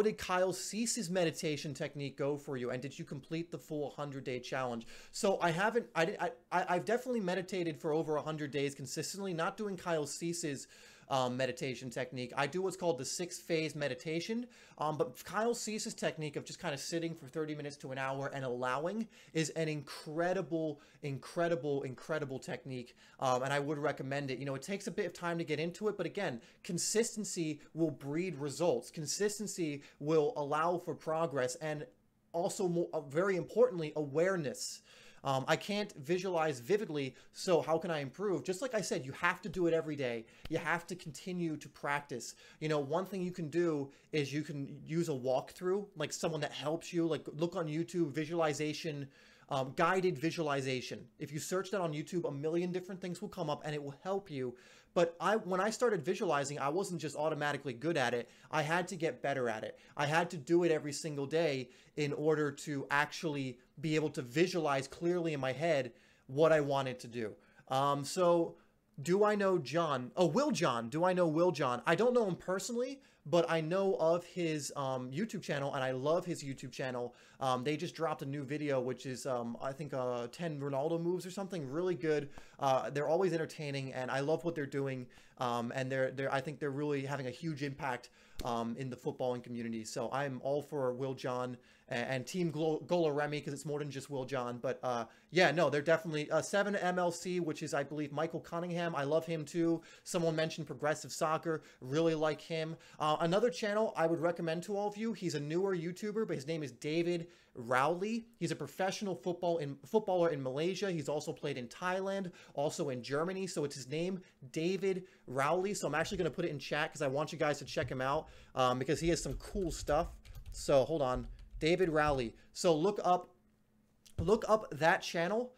did Kyle Cease's meditation technique go for you? And did you complete the full 100-day challenge? So I've definitely meditated for over 100 days consistently, not doing Kyle Cease's meditation technique. I do what's called the 6-phase meditation. But Kyle Cease's technique of just kind of sitting for 30 minutes to an hour and allowing is an incredible, incredible, incredible technique. And I would recommend it. You know, it takes a bit of time to get into it, but again, consistency will breed results. Consistency will allow for progress, and also more, very importantly, awareness. I can't visualize vividly, so how can I improve? Just like I said, you have to do it every day. You have to continue to practice. You know, one thing you can do is you can use a walkthrough, like someone that helps you, like look on YouTube, visualization, guided visualization. If you search that on YouTube, a million different things will come up and it will help you. But when I started visualizing, I wasn't just automatically good at it. I had to get better at it. I had to do it every single day in order to actually be able to visualize clearly in my head what I wanted to do. So do I know John? Oh, Will John. Do I know Will John? I don't know him personally, but I know of his YouTube channel, and I love his YouTube channel. They just dropped a new video, which is, I think, 10 Ronaldo moves or something. Really good. They're always entertaining, and I love what they're doing. And I think they're really having a huge impact in the footballing community. So I'm all for Will John and Team Gola Remy, because it's more than just Will John. But yeah, no, they're definitely 7 MLC, which is, I believe, Michael Cunningham. I love him too. Someone mentioned Progressive Soccer. Really like him. Another channel I would recommend to all of you. He's a newer YouTuber, but his name is David Rowley. He's a professional footballer in Malaysia. He's also played in Thailand, also in Germany. So it's his name, David Rowley. So I'm actually going to put it in chat because I want you guys to check him out because he has some cool stuff. So hold on. David Rowley. So look up that channel.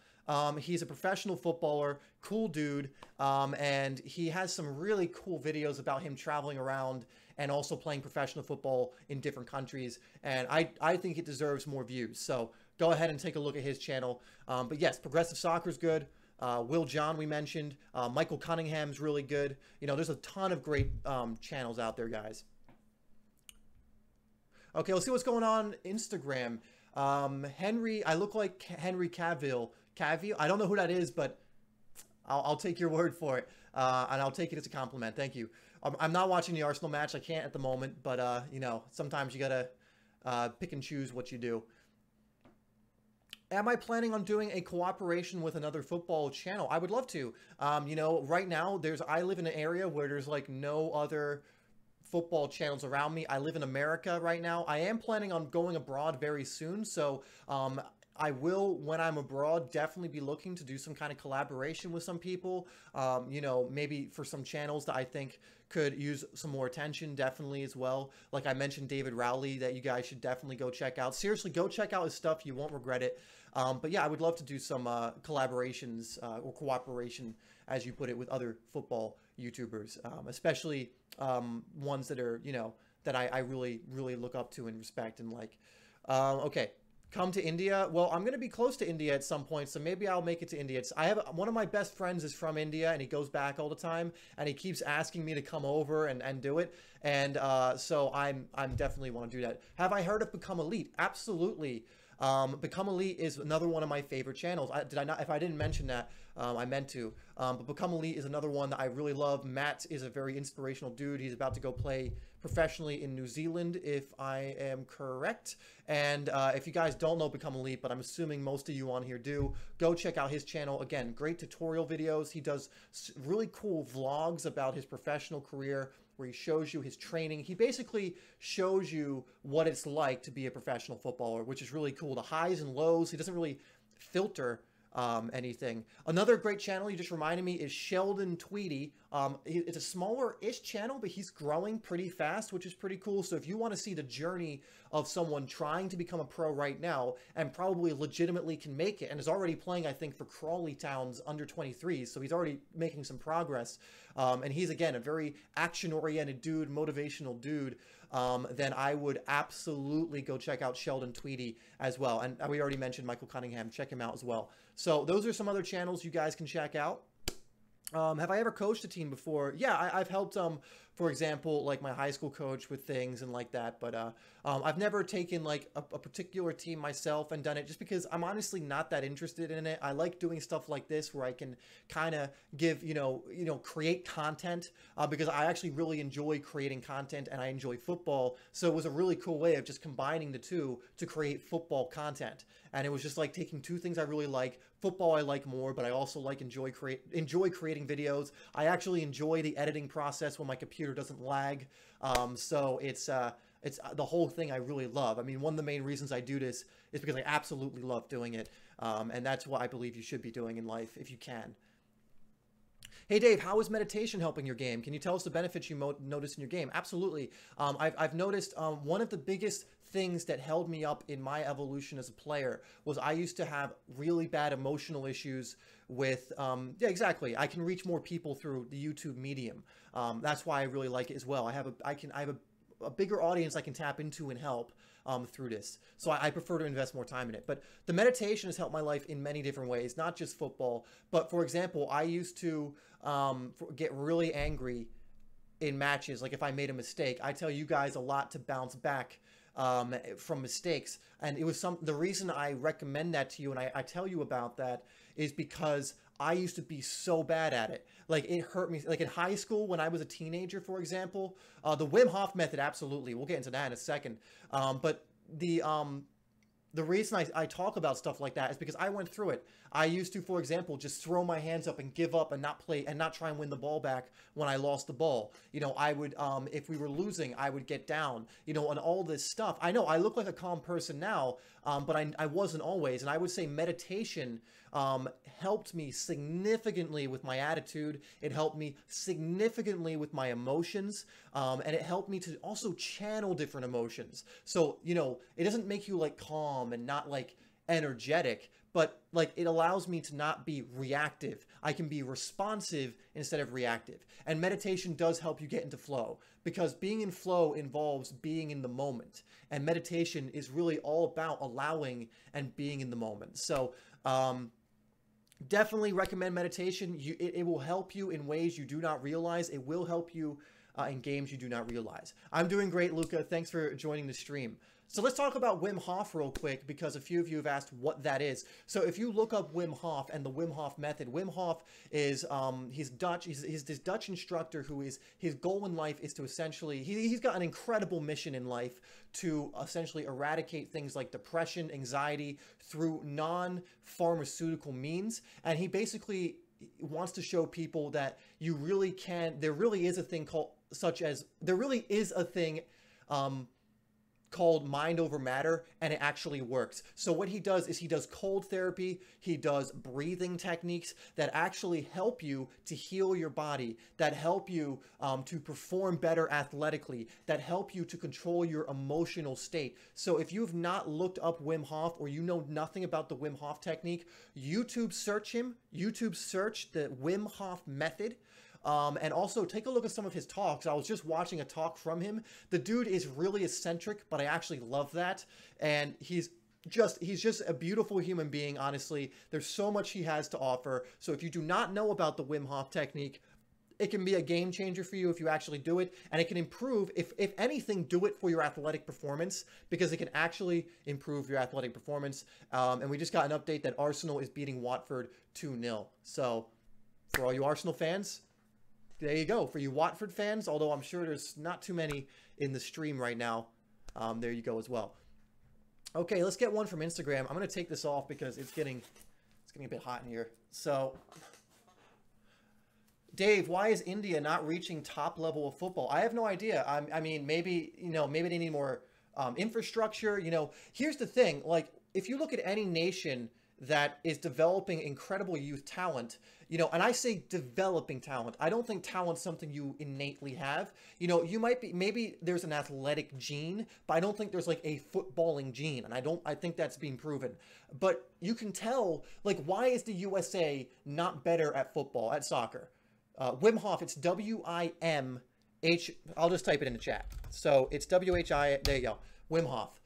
He's a professional footballer, cool dude, and he has some really cool videos about him traveling around and also playing professional football in different countries. And I think it deserves more views. So go ahead and take a look at his channel. But yes, Progressive Soccer is good. Will John, we mentioned. Michael Cunningham's really good. You know, there's a ton of great channels out there, guys. Okay, let's see what's going on Instagram. Henry, I look like Henry Cavill. I don't know who that is, but I'll take your word for it. And I'll take it as a compliment. Thank you. I'm not watching the Arsenal match. I can't at the moment, but, you know, sometimes you got to pick and choose what you do. Am I planning on doing a cooperation with another football channel? I would love to. You know, right now, I live in an area where there's, like, no other football channels around me. I live in America right now. I am planning on going abroad very soon, so I will, when I'm abroad, definitely be looking to do some kind of collaboration with some people, you know, maybe for some channels that I think could use some more attention, definitely as well. Like I mentioned, David Rowley, that you guys should definitely go check out. Seriously, go check out his stuff. You won't regret it. But yeah, I would love to do some collaborations or cooperation, as you put it, with other football YouTubers, especially ones that are, you know, that I really, really look up to and respect and like. Okay. Come to India. Well, I'm going to be close to India at some point, so maybe I'll make it to India. I have one of my best friends is from India, and he goes back all the time, and he keeps asking me to come over and do it. And so I'm definitely want to do that. Have I heard of Become Elite? Absolutely. Become Elite is another one of my favorite channels. Did I not? If I didn't mention that, I meant to. But Become Elite is another one that I really love. Matt is a very inspirational dude. He's about to go play professionally in New Zealand, if I am correct. And if you guys don't know Become Elite, but I'm assuming most of you on here do, go check out his channel. Again, great tutorial videos. He does really cool vlogs about his professional career, where he shows you his training. He basically shows you what it's like to be a professional footballer, which is really cool. The highs and lows. He doesn't really filter anything. Another great channel you just reminded me is Sheldon Tweedy. It's a smaller-ish channel, but he's growing pretty fast, which is pretty cool. So if you want to see the journey of someone trying to become a pro right now and probably legitimately can make it, and is already playing, I think, for Crawley Town's under 23s, so he's already making some progress. And he's, again, a very action-oriented dude, motivational dude. Then I would absolutely go check out Sheldon Tweedy as well. And we already mentioned Michael Cunningham. Check him out as well. So those are some other channels you guys can check out. Have I ever coached a team before? Yeah, I've helped, for example, like my high school coach with things and like that. But I've never taken like a particular team myself and done it just because I'm honestly not that interested in it. I like doing stuff like this where I can kind of give, create content because I actually really enjoy creating content and I enjoy football. So it was a really cool way of just combining the two to create football content. And it was just like taking two things I really like. Football I like more, but I also like enjoy creating videos. I actually enjoy the editing process when my computer doesn't lag. So it's the whole thing I really love. I mean, one of the main reasons I do this is because I absolutely love doing it. And that's what I believe you should be doing in life if you can. Hey Dave, how is meditation helping your game? Can you tell us the benefits you noticed in your game? Absolutely. I've noticed one of the biggest things that held me up in my evolution as a player was I used to have really bad emotional issues with, yeah, exactly. I can reach more people through the YouTube medium. That's why I really like it as well. I have a bigger audience I can tap into and help through this. So I prefer to invest more time in it. But the meditation has helped my life in many different ways, not just football. But for example, I used to get really angry in matches. Like if I made a mistake, I tell you guys a lot to bounce back from mistakes. And it was the reason I recommend that to you and I tell you about that is because I used to be so bad at it. Like it hurt me. Like in high school when I was a teenager, for example, the Wim Hof method, absolutely. We'll get into that in a second. But the reason I talk about stuff like that is because I went through it. I used to, for example, just throw my hands up and give up and not play and not try and win the ball back when I lost the ball. I would, if we were losing, I would get down, and all this stuff. I know I look like a calm person now, but I wasn't always. And I would say meditation helped me significantly with my attitude. It helped me significantly with my emotions. And it helped me to also channel different emotions. So, it doesn't make you like calm and not like energetic, but like it allows me to not be reactive. I can be responsive instead of reactive. And meditation does help you get into flow because being in flow involves being in the moment. And meditation is really all about allowing and being in the moment. So, definitely recommend meditation. It will help you in ways you do not realize. It will help you in games you do not realize. I'm doing great, Luca. Thanks for joining the stream. So let's talk about Wim Hof real quick because a few of you have asked what that is. So if you look up Wim Hof and the Wim Hof method, Wim Hof is, he's Dutch. He's this Dutch instructor who is, his goal in life is to essentially, he's got an incredible mission in life to essentially eradicate things like depression, anxiety through non-pharmaceutical means. And he basically wants to show people that you really can, there really is a thing called, called mind over matter, and it actually works. So what he does is he does cold therapy, he does breathing techniques that actually help you to heal your body, that help you to perform better athletically, that help you to control your emotional state. So if you've not looked up Wim Hof or you know nothing about the Wim Hof technique, YouTube search him, YouTube search the Wim Hof method. And also take a look at some of his talks. I was just watching a talk from him. The dude is really eccentric, but I actually love that. And he's just a beautiful human being, honestly. There's so much he has to offer. So if you do not know about the Wim Hof technique, it can be a game changer for you if you actually do it. And it can improve, if anything, do it for your athletic performance because it can actually improve your athletic performance. And we just got an update that Arsenal is beating Watford 2-0. So for all you Arsenal fans, there you go. For you Watford fans, although I'm sure there's not too many in the stream right now, there you go as well. Okay, let's get one from Instagram. I'm going to take this off because it's getting a bit hot in here. So, Dave, why is India not reaching top level of football? I have no idea. I mean, maybe, maybe they need more infrastructure. Here's the thing. Like, if you look at any nation, that is developing incredible youth talent, you know, and I say developing talent. I don't think talent's something you innately have. You know, you might be, maybe there's an athletic gene, but I don't think there's like a footballing gene. And I think that's being proven. But you can tell, like, why is the USA not better at football, at soccer? Wim Hof, it's W-I-M-H, I'll just type it in the chat. So it's W-H-I, there you go, Wim Hof.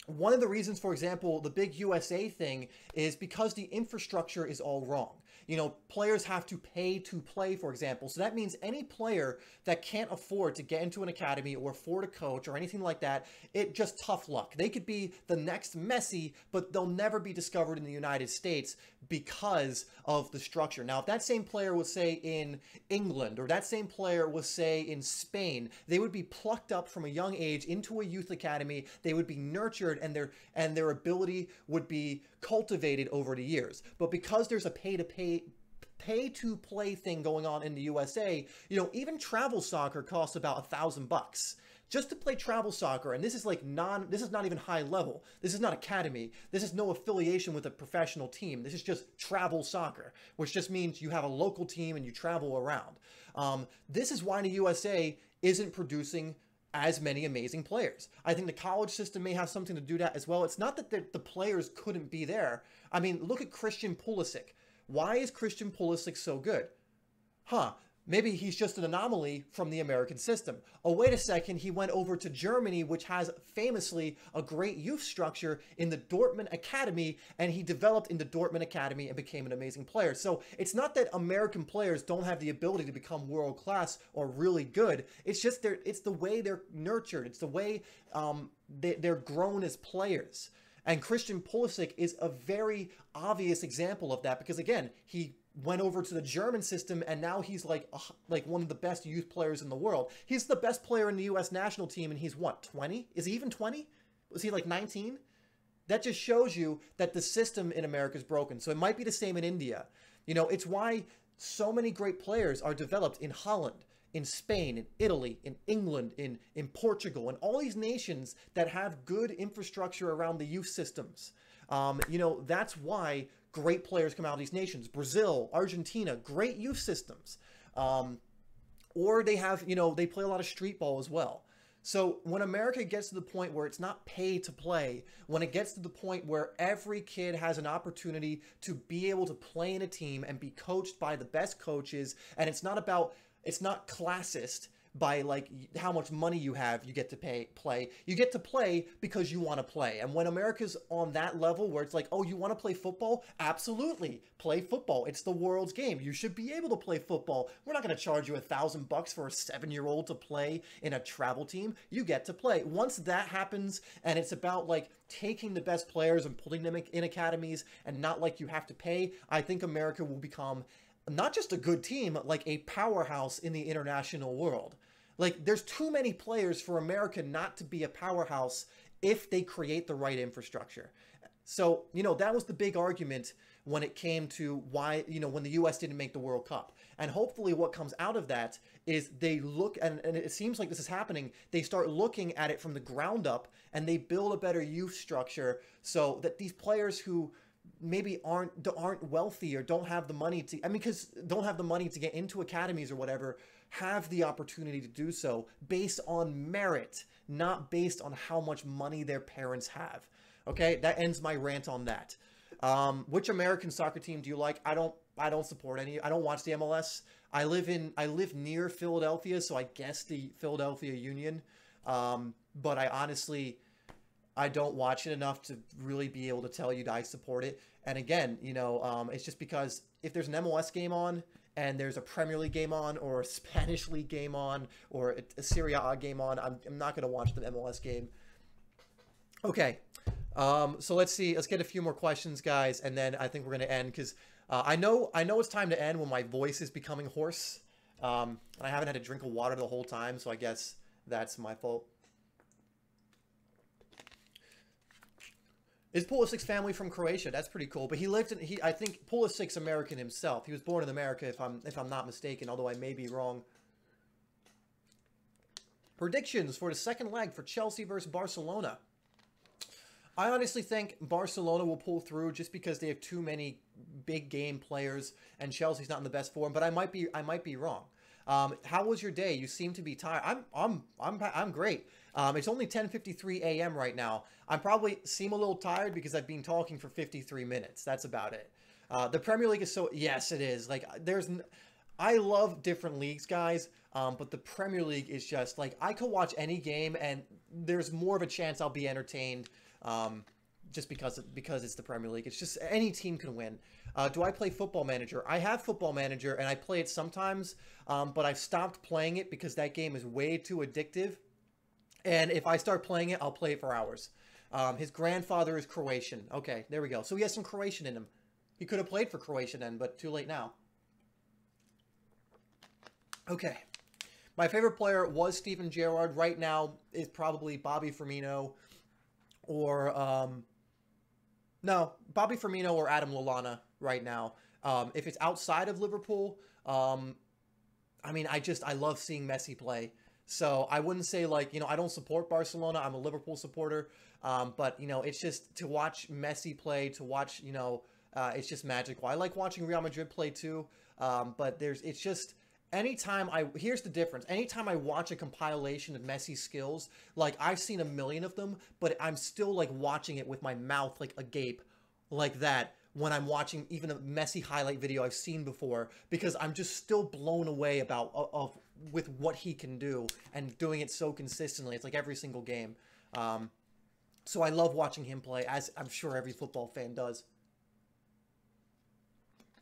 One of the reasons, for example, the big USA thing is because the infrastructure is all wrong. You know, players have to pay to play, for example. So that means any player that can't afford to get into an academy or afford a coach or anything like that, it just tough luck. They could be the next Messi, but they'll never be discovered in the United States because of the structure. Now, if that same player was, say, in England, or that same player was, say, in Spain, they would be plucked up from a young age into a youth academy. They would be nurtured, and their ability would be cultivated over the years. But because there's a pay-to-play thing going on in the USA, you know, even travel soccer costs about $1,000 just to play travel soccer. And this is like this is not even high level. This is not academy. This is no affiliation with a professional team. This is just travel soccer, which just means you have a local team and you travel around. This is why the USA isn't producing as many amazing players. I think the college system may have something to do that as well. It's not that the players couldn't be there. I mean, look at Christian Pulisic. Why is Christian Pulisic so good? Maybe he's just an anomaly from the American system. Oh, wait a second, he went over to Germany, which has famously a great youth structure in the Dortmund Academy, and he developed in the Dortmund Academy and became an amazing player. So it's not that American players don't have the ability to become world-class or really good. It's just it's the way they're nurtured. It's the way they're grown as players. And Christian Pulisic is a very obvious example of that because, again, he went over to the German system, and now he's like one of the best youth players in the world. He's the best player in the U.S. national team, and he's what, 20? Is he even 20? Was he like 19? That just shows you that the system in America is broken. So it might be the same in India. You know, it's why so many great players are developed in Holland, in Spain, in Italy, in England, in Portugal, and all these nations that have good infrastructure around the youth systems. You know, that's why great players come out of these nations. Brazil, Argentina, great youth systems. Or they have, you know, they play a lot of street ball as well. So when America gets to the point where it's not pay to play, when it gets to the point where every kid has an opportunity to be able to play in a team and be coached by the best coaches, and it's not classist by like how much money you have, you get to play. You get to play because you want to play. And when America's on that level where it's like, oh, you want to play football? Absolutely. Play football. It's the world's game. You should be able to play football. We're not going to charge you $1,000 for a 7-year-old to play in a travel team. You get to play. Once that happens and it's about like taking the best players and putting them in academies and not like you have to pay, I think America will become not just a good team, like a powerhouse in the international world. Like, there's too many players for America not to be a powerhouse if they create the right infrastructure. So, you know, that was the big argument when it came to why, you know, when the U.S. didn't make the World Cup. And hopefully what comes out of that is they look, and it seems like this is happening, they start looking at it from the ground up and they build a better youth structure so that these players who maybe aren't wealthy or don't have the money to, because don't have the money to get into academies or whatever, have the opportunity to do so based on merit, not based on how much money their parents have. Okay, that ends my rant on that. Which American soccer team do you like? I don't support any. I don't watch the MLS. I live near Philadelphia, so I guess the Philadelphia Union. But I don't watch it enough to really be able to tell you that I support it. And again, you know, it's just because if there's an MLS game on and there's a Premier League game on or a Spanish League game on or a Serie A game on, I'm not going to watch the MLS game. Okay, so let's see. Let's get a few more questions, guys, and then I think we're going to end because I know it's time to end when my voice is becoming hoarse. I haven't had a drink of water the whole time, so I guess that's my fault. Is Pulisic's family from Croatia? That's pretty cool. But he lived in I think Pulisic's American himself. He was born in America if I'm not mistaken, although I may be wrong. Predictions for the second leg for Chelsea versus Barcelona. I honestly think Barcelona will pull through just because they have too many big game players, and Chelsea's not in the best form. But I might be wrong. How was your day? You seem to be tired. I'm great. It's only 10:53 a.m. right now. I probably seem a little tired because I've been talking for 53 minutes. That's about it. The Premier League is so, yes, it is. Like I love different leagues, guys. But the Premier League is just like, I could watch any game and there's more of a chance I'll be entertained. Just because it's the Premier League. It's just any team can win. Do I play Football Manager? I have Football Manager and I play it sometimes, but I've stopped playing it because that game is way too addictive. And if I start playing it, I'll play it for hours. His grandfather is Croatian. Okay, there we go. So he has some Croatian in him. He could have played for Croatia then, but too late now. Okay. My favorite player was Steven Gerrard. Right now is probably Bobby Firmino or no, Bobby Firmino or Adam Lallana right now. If it's outside of Liverpool, I mean, I love seeing Messi play. So I wouldn't say like, I don't support Barcelona. I'm a Liverpool supporter. But, it's just to watch Messi play, to watch, it's just magical. I like watching Real Madrid play too. But it's just, here's the difference. Anytime I watch a compilation of Messi's skills, like I've seen a million of them, but I'm still like watching it with my mouth like agape like that when I'm watching even a Messi highlight video I've seen before, because I'm just still blown away with what he can do and doing it so consistently. It's like every single game. So I love watching him play, as I'm sure every football fan does.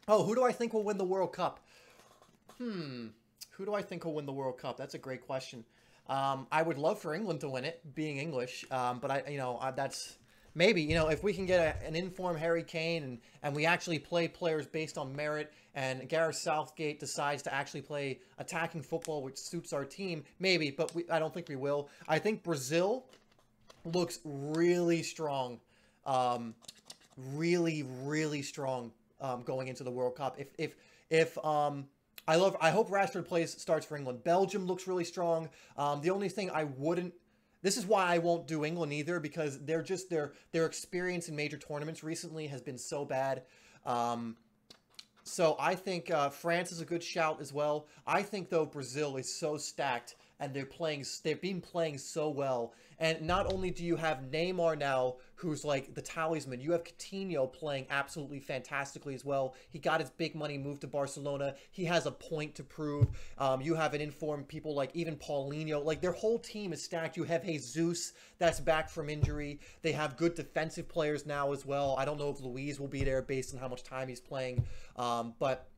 Oh, who do I think will win the World Cup? Who do I think will win the World Cup? That's a great question. I would love for England to win it, being English. But that's maybe, if we can get an informed Harry Kane and we actually play players based on merit, and Gareth Southgate decides to actually play attacking football, which suits our team, maybe. But I don't think we will. I think Brazil looks really strong, really, really strong going into the World Cup. I hope Rashford starts for England. Belgium looks really strong. The only thing this is why I won't do England either, because their experience in major tournaments recently has been so bad. So I think France is a good shout as well. I think though Brazil is so stacked and they've been playing so well. And not only do you have Neymar now, who's like the talisman, you have Coutinho playing absolutely fantastically as well. He got his big money move to Barcelona. He has a point to prove. You have an informed people like even Paulinho. Like their whole team is stacked. You have Jesus that's back from injury. They have good defensive players now as well. I don't know if Luiz will be there based on how much time he's playing. But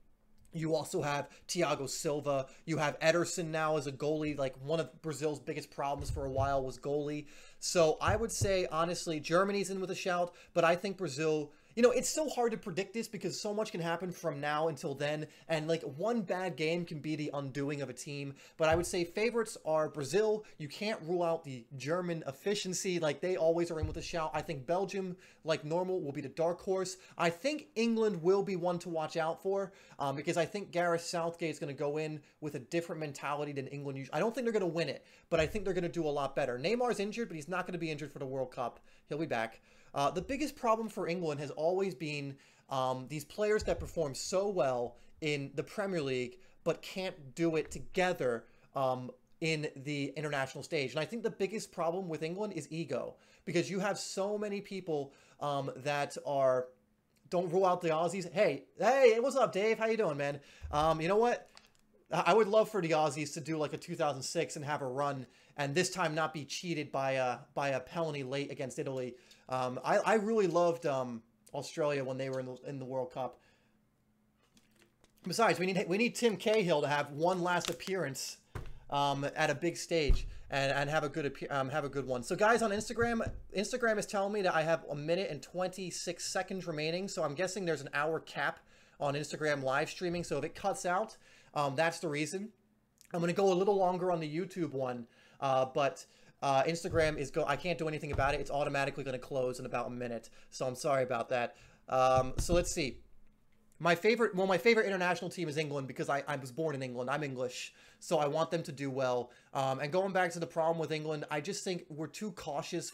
you also have Thiago Silva. You have Ederson now as a goalie. Like one of Brazil's biggest problems for a while was goalie. So I would say, honestly, Germany's in with a shout. But I think Brazil, it's so hard to predict this because so much can happen from now until then. And like one bad game can be the undoing of a team. But I would say favorites are Brazil. You can't rule out the German efficiency. Like they always are in with a shout. I think Belgium, like normal, will be the dark horse. I think England will be one to watch out for because I think Gareth Southgate is going to go in with a different mentality than England usually. I don't think they're going to win it, but I think they're going to do a lot better. Neymar's injured, but he's not going to be injured for the World Cup. He'll be back. The biggest problem for England has always been these players that perform so well in the Premier League but can't do it together in the international stage. And I think the biggest problem with England is ego, because you have so many people that are... Don't rule out the Aussies. Hey, what's up, Dave? How you doing, man? You know what? I would love for the Aussies to do like a 2006 and have a run, and this time not be cheated by a penalty late against Italy. I really loved Australia when they were in the World Cup. Besides, we need Tim Cahill to have one last appearance at a big stage and have a good one. So guys, on Instagram is telling me that I have 1 minute and 26 seconds remaining. So I'm guessing there's an hour cap on Instagram live streaming. So if it cuts out, that's the reason. I'm going to go a little longer on the YouTube one, but Instagram I can't do anything about it. It's automatically going to close in about a minute. So I'm sorry about that. So let's see. my favorite international team is England because I was born in England. I'm English, so I want them to do well. And going back to the problem with England, I just think we're too cautious.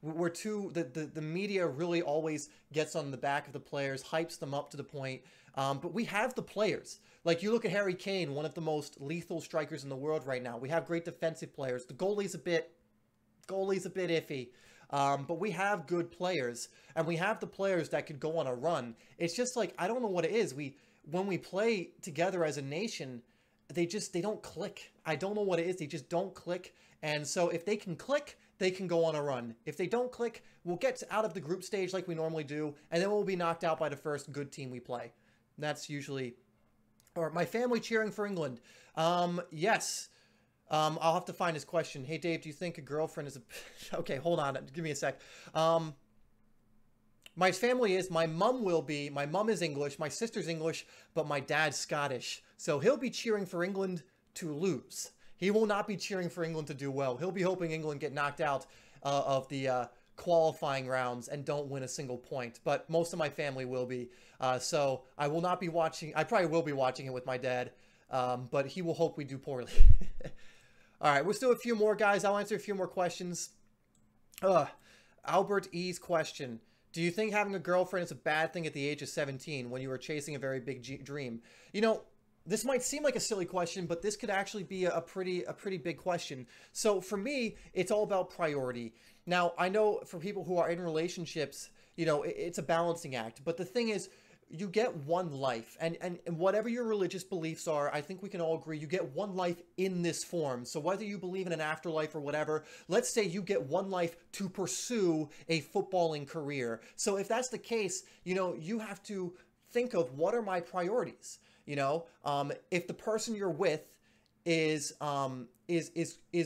We're too, the media really always gets on the back of the players, hypes them up to the point. But we have the players. Like, you look at Harry Kane, one of the most lethal strikers in the world right now. We have great defensive players. The goalie's a bit iffy. But we have good players, and we have the players that could go on a run. It's just like, I don't know what it is. When we play together as a nation, they don't click. I don't know what it is. They just don't click. And so if they can click, they can go on a run. If they don't click, we'll get out of the group stage like we normally do, and then we'll be knocked out by the first good team we play. That's usually... Or my family cheering for England. Yes. I'll have to find his question. Hey, Dave, do you think a girlfriend is a... Okay, hold on. Give me a sec. My family is... My mum will be... My mum is English. My sister's English, but my dad's Scottish. So he'll be cheering for England to lose. He will not be cheering for England to do well. He'll be hoping England get knocked out of the qualifying rounds and don't win a single point. But most of my family will be. So I will not be watching... I probably will be watching it with my dad. But he will hope we do poorly. All right, we'll still a few more, guys. I'll answer a few more questions. Albert E's question. Do you think having a girlfriend is a bad thing at the age of 17 when you were chasing a very big dream? You know, this might seem like a silly question, but this could actually be a pretty big question. So for me, it's all about priority. Now, I know for people who are in relationships, you know, it's a balancing act. But the thing is, you get one life, and whatever your religious beliefs are, I think we can all agree, you get one life in this form. So whether you believe in an afterlife or whatever, let's say you get one life to pursue a footballing career. So if that's the case, you know, you have to think of, what are my priorities? You know, if the person you're with is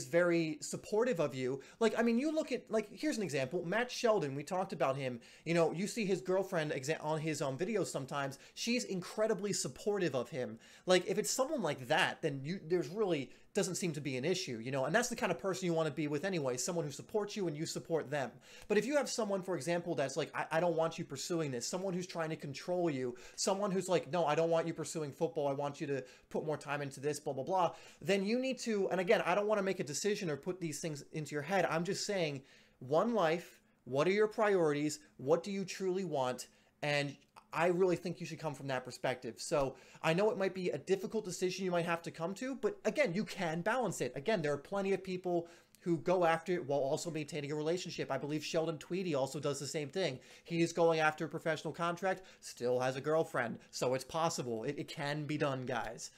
very supportive of you. Like, I mean, you look at, like, here's an example. Matt Sheldon, we talked about him. You know, you see his girlfriend on his videos sometimes. She's incredibly supportive of him. Like, if it's someone like that, then there's really doesn't seem to be an issue, you know, and that's the kind of person you want to be with anyway, someone who supports you and you support them. But if you have someone, for example, that's like, I don't want you pursuing this, someone who's trying to control you, someone who's like, no, I don't want you pursuing football, I want you to put more time into this, blah, blah, blah, then you need to, and again, I don't want to make a decision or put these things into your head. I'm just saying, one life, what are your priorities? What do you truly want? And I really think you should come from that perspective. So I know it might be a difficult decision you might have to come to, but again, you can balance it. Again, there are plenty of people who go after it while also maintaining a relationship. I believe Sheldon Tweedy also does the same thing. He's going after a professional contract, still has a girlfriend. So it's possible. It can be done, guys.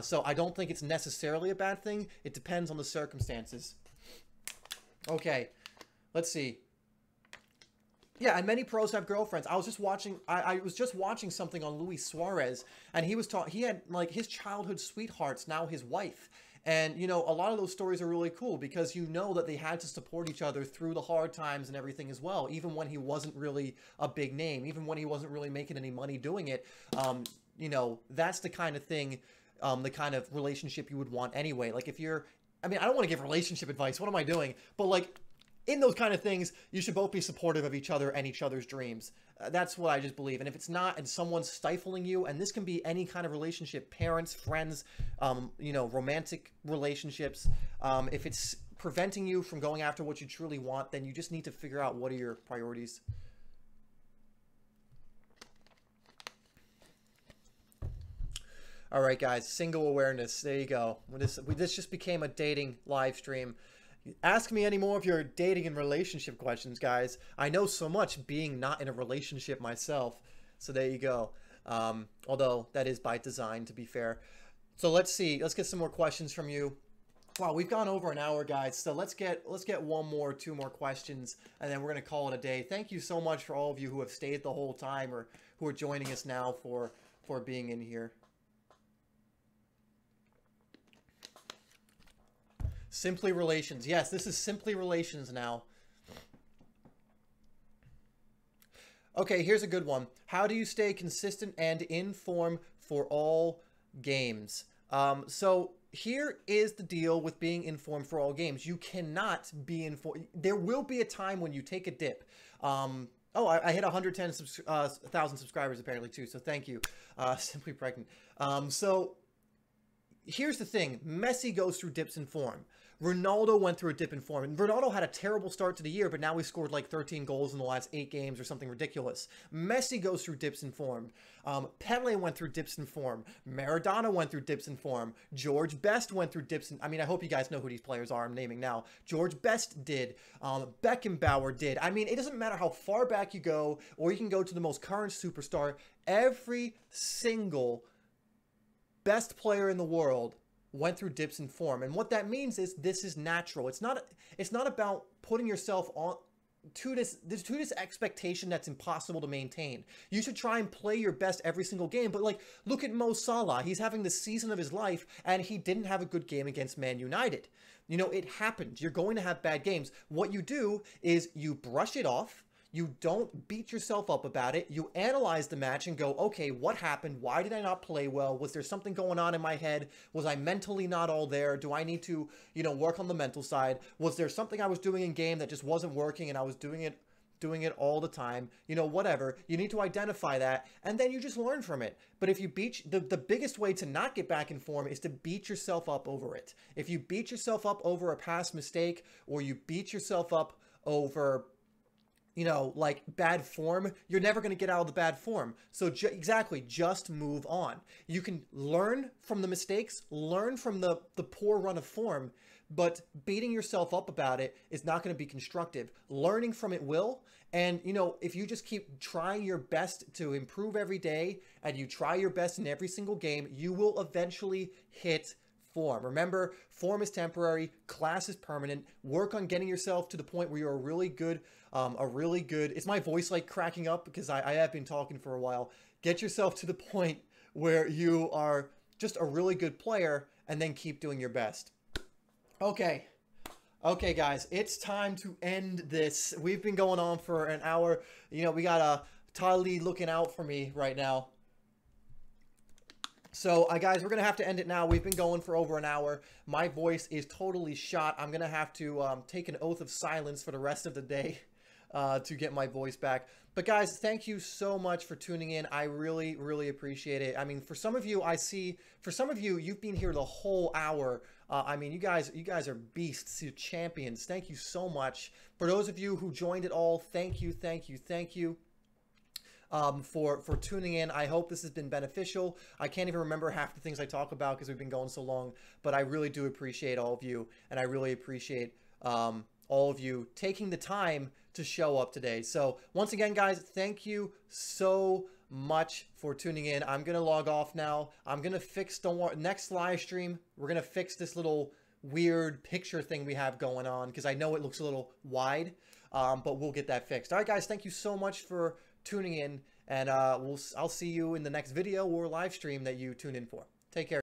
So I don't think it's necessarily a bad thing. It depends on the circumstances. Okay, let's see. Yeah, and many pros have girlfriends. I was just watching. I was just watching something on Luis Suarez, and he was talking. He had like his childhood sweetheart's now his wife, and you know, a lot of those stories are really cool because you know that they had to support each other through the hard times and everything as well. Even when he wasn't really a big name, even when he wasn't really making any money doing it, you know, that's the kind of thing, the kind of relationship you would want anyway. Like if you're, I mean, I don't want to give relationship advice. What am I doing? But like, in those kind of things, you should both be supportive of each other and each other's dreams. That's what I just believe. And if it's not, and someone's stifling you, and this can be any kind of relationship, parents, friends, you know, romantic relationships, if it's preventing you from going after what you truly want, then you just need to figure out what are your priorities. All right, guys, single awareness. There you go. This just became a dating live stream. Ask me any more of your dating and relationship questions, guys. I know so much being not in a relationship myself. So there you go. Although that is by design, to be fair. So let's see. Let's get some more questions from you. Wow, we've gone over an hour, guys. So let's get one more, two more questions, and then we're going to call it a day. Thank you so much for all of you who have stayed the whole time or who are joining us now for being in here. Simply Relations. Yes, this is Simply Relations now. Okay, here's a good one. How do you stay consistent and in form for all games? So here is the deal with being informed for all games. You cannot be informed. There will be a time when you take a dip. Oh, Oh, I hit 110,000 subscribers apparently too. So thank you, Simply Pregnant. So here's the thing. Messi goes through dips in form. Ronaldo went through a dip in form. And Ronaldo had a terrible start to the year, but now he scored like 13 goals in the last 8 games or something ridiculous. Messi goes through dips in form. Pele went through dips in form. Maradona went through dips in form. George Best went through dips in... I mean, I hope you guys know who these players are I'm naming now. George Best did. Beckenbauer did. I mean, it doesn't matter how far back you go, or you can go to the most current superstar. Every single best player in the world went through dips in form. And what that means is this is natural. It's not about putting yourself on to this expectation that's impossible to maintain. You should try and play your best every single game. But like, look at Mo Salah. He's having the season of his life, and he didn't have a good game against Man United. You know, it happened. You're going to have bad games. What you do is you brush it off. You don't beat yourself up about it. You analyze the match and go, okay, what happened? Why did I not play well? Was there something going on in my head? Was I mentally not all there? Do I need to, you know, work on the mental side? Was there something I was doing in game that just wasn't working and I was doing it all the time? You know, whatever. You need to identify that, and then you just learn from it. But if you the biggest way to not get back in form is to beat yourself up over it. If you beat yourself up over a past mistake, or you beat yourself up over, you know, like bad form, you're never going to get out of the bad form. So exactly, just move on. You can learn from the mistakes, learn from the poor run of form, but beating yourself up about it is not going to be constructive. Learning from it will. And, you know, if you just keep trying your best to improve every day, and you try your best in every single game, you will eventually hit form. Remember, form is temporary, class is permanent. Work on getting yourself to the point where you're a really good, is my voice like cracking up? Because I have been talking for a while. Get yourself to the point where you are just a really good player, and then keep doing your best. Okay. Okay, guys, it's time to end this. We've been going on for an hour. You know, we got Tali looking out for me right now. So, guys, we're going to have to end it now. We've been going for over an hour. My voice is totally shot. I'm going to have to take an oath of silence for the rest of the day to get my voice back. But, guys, thank you so much for tuning in. I really, really appreciate it. I mean, for some of you, for some of you, you've been here the whole hour. I mean, you guys are beasts, you're champions. Thank you so much. For those of you who joined it all, thank you, thank you, thank you. For tuning in. I hope this has been beneficial. I can't even remember half the things I talk about because we've been going so long, but I really do appreciate all of you, and I really appreciate all of you taking the time to show up today. So once again, guys, thank you so much for tuning in. I'm gonna log off now. I'm gonna fix the next live stream. We're gonna fix this little weird picture thing we have going on, because I know it looks a little wide, but we'll get that fixed. All right, guys, thank you so much for tuning in, and I'll see you in the next video or live stream that you tune in for. Take care.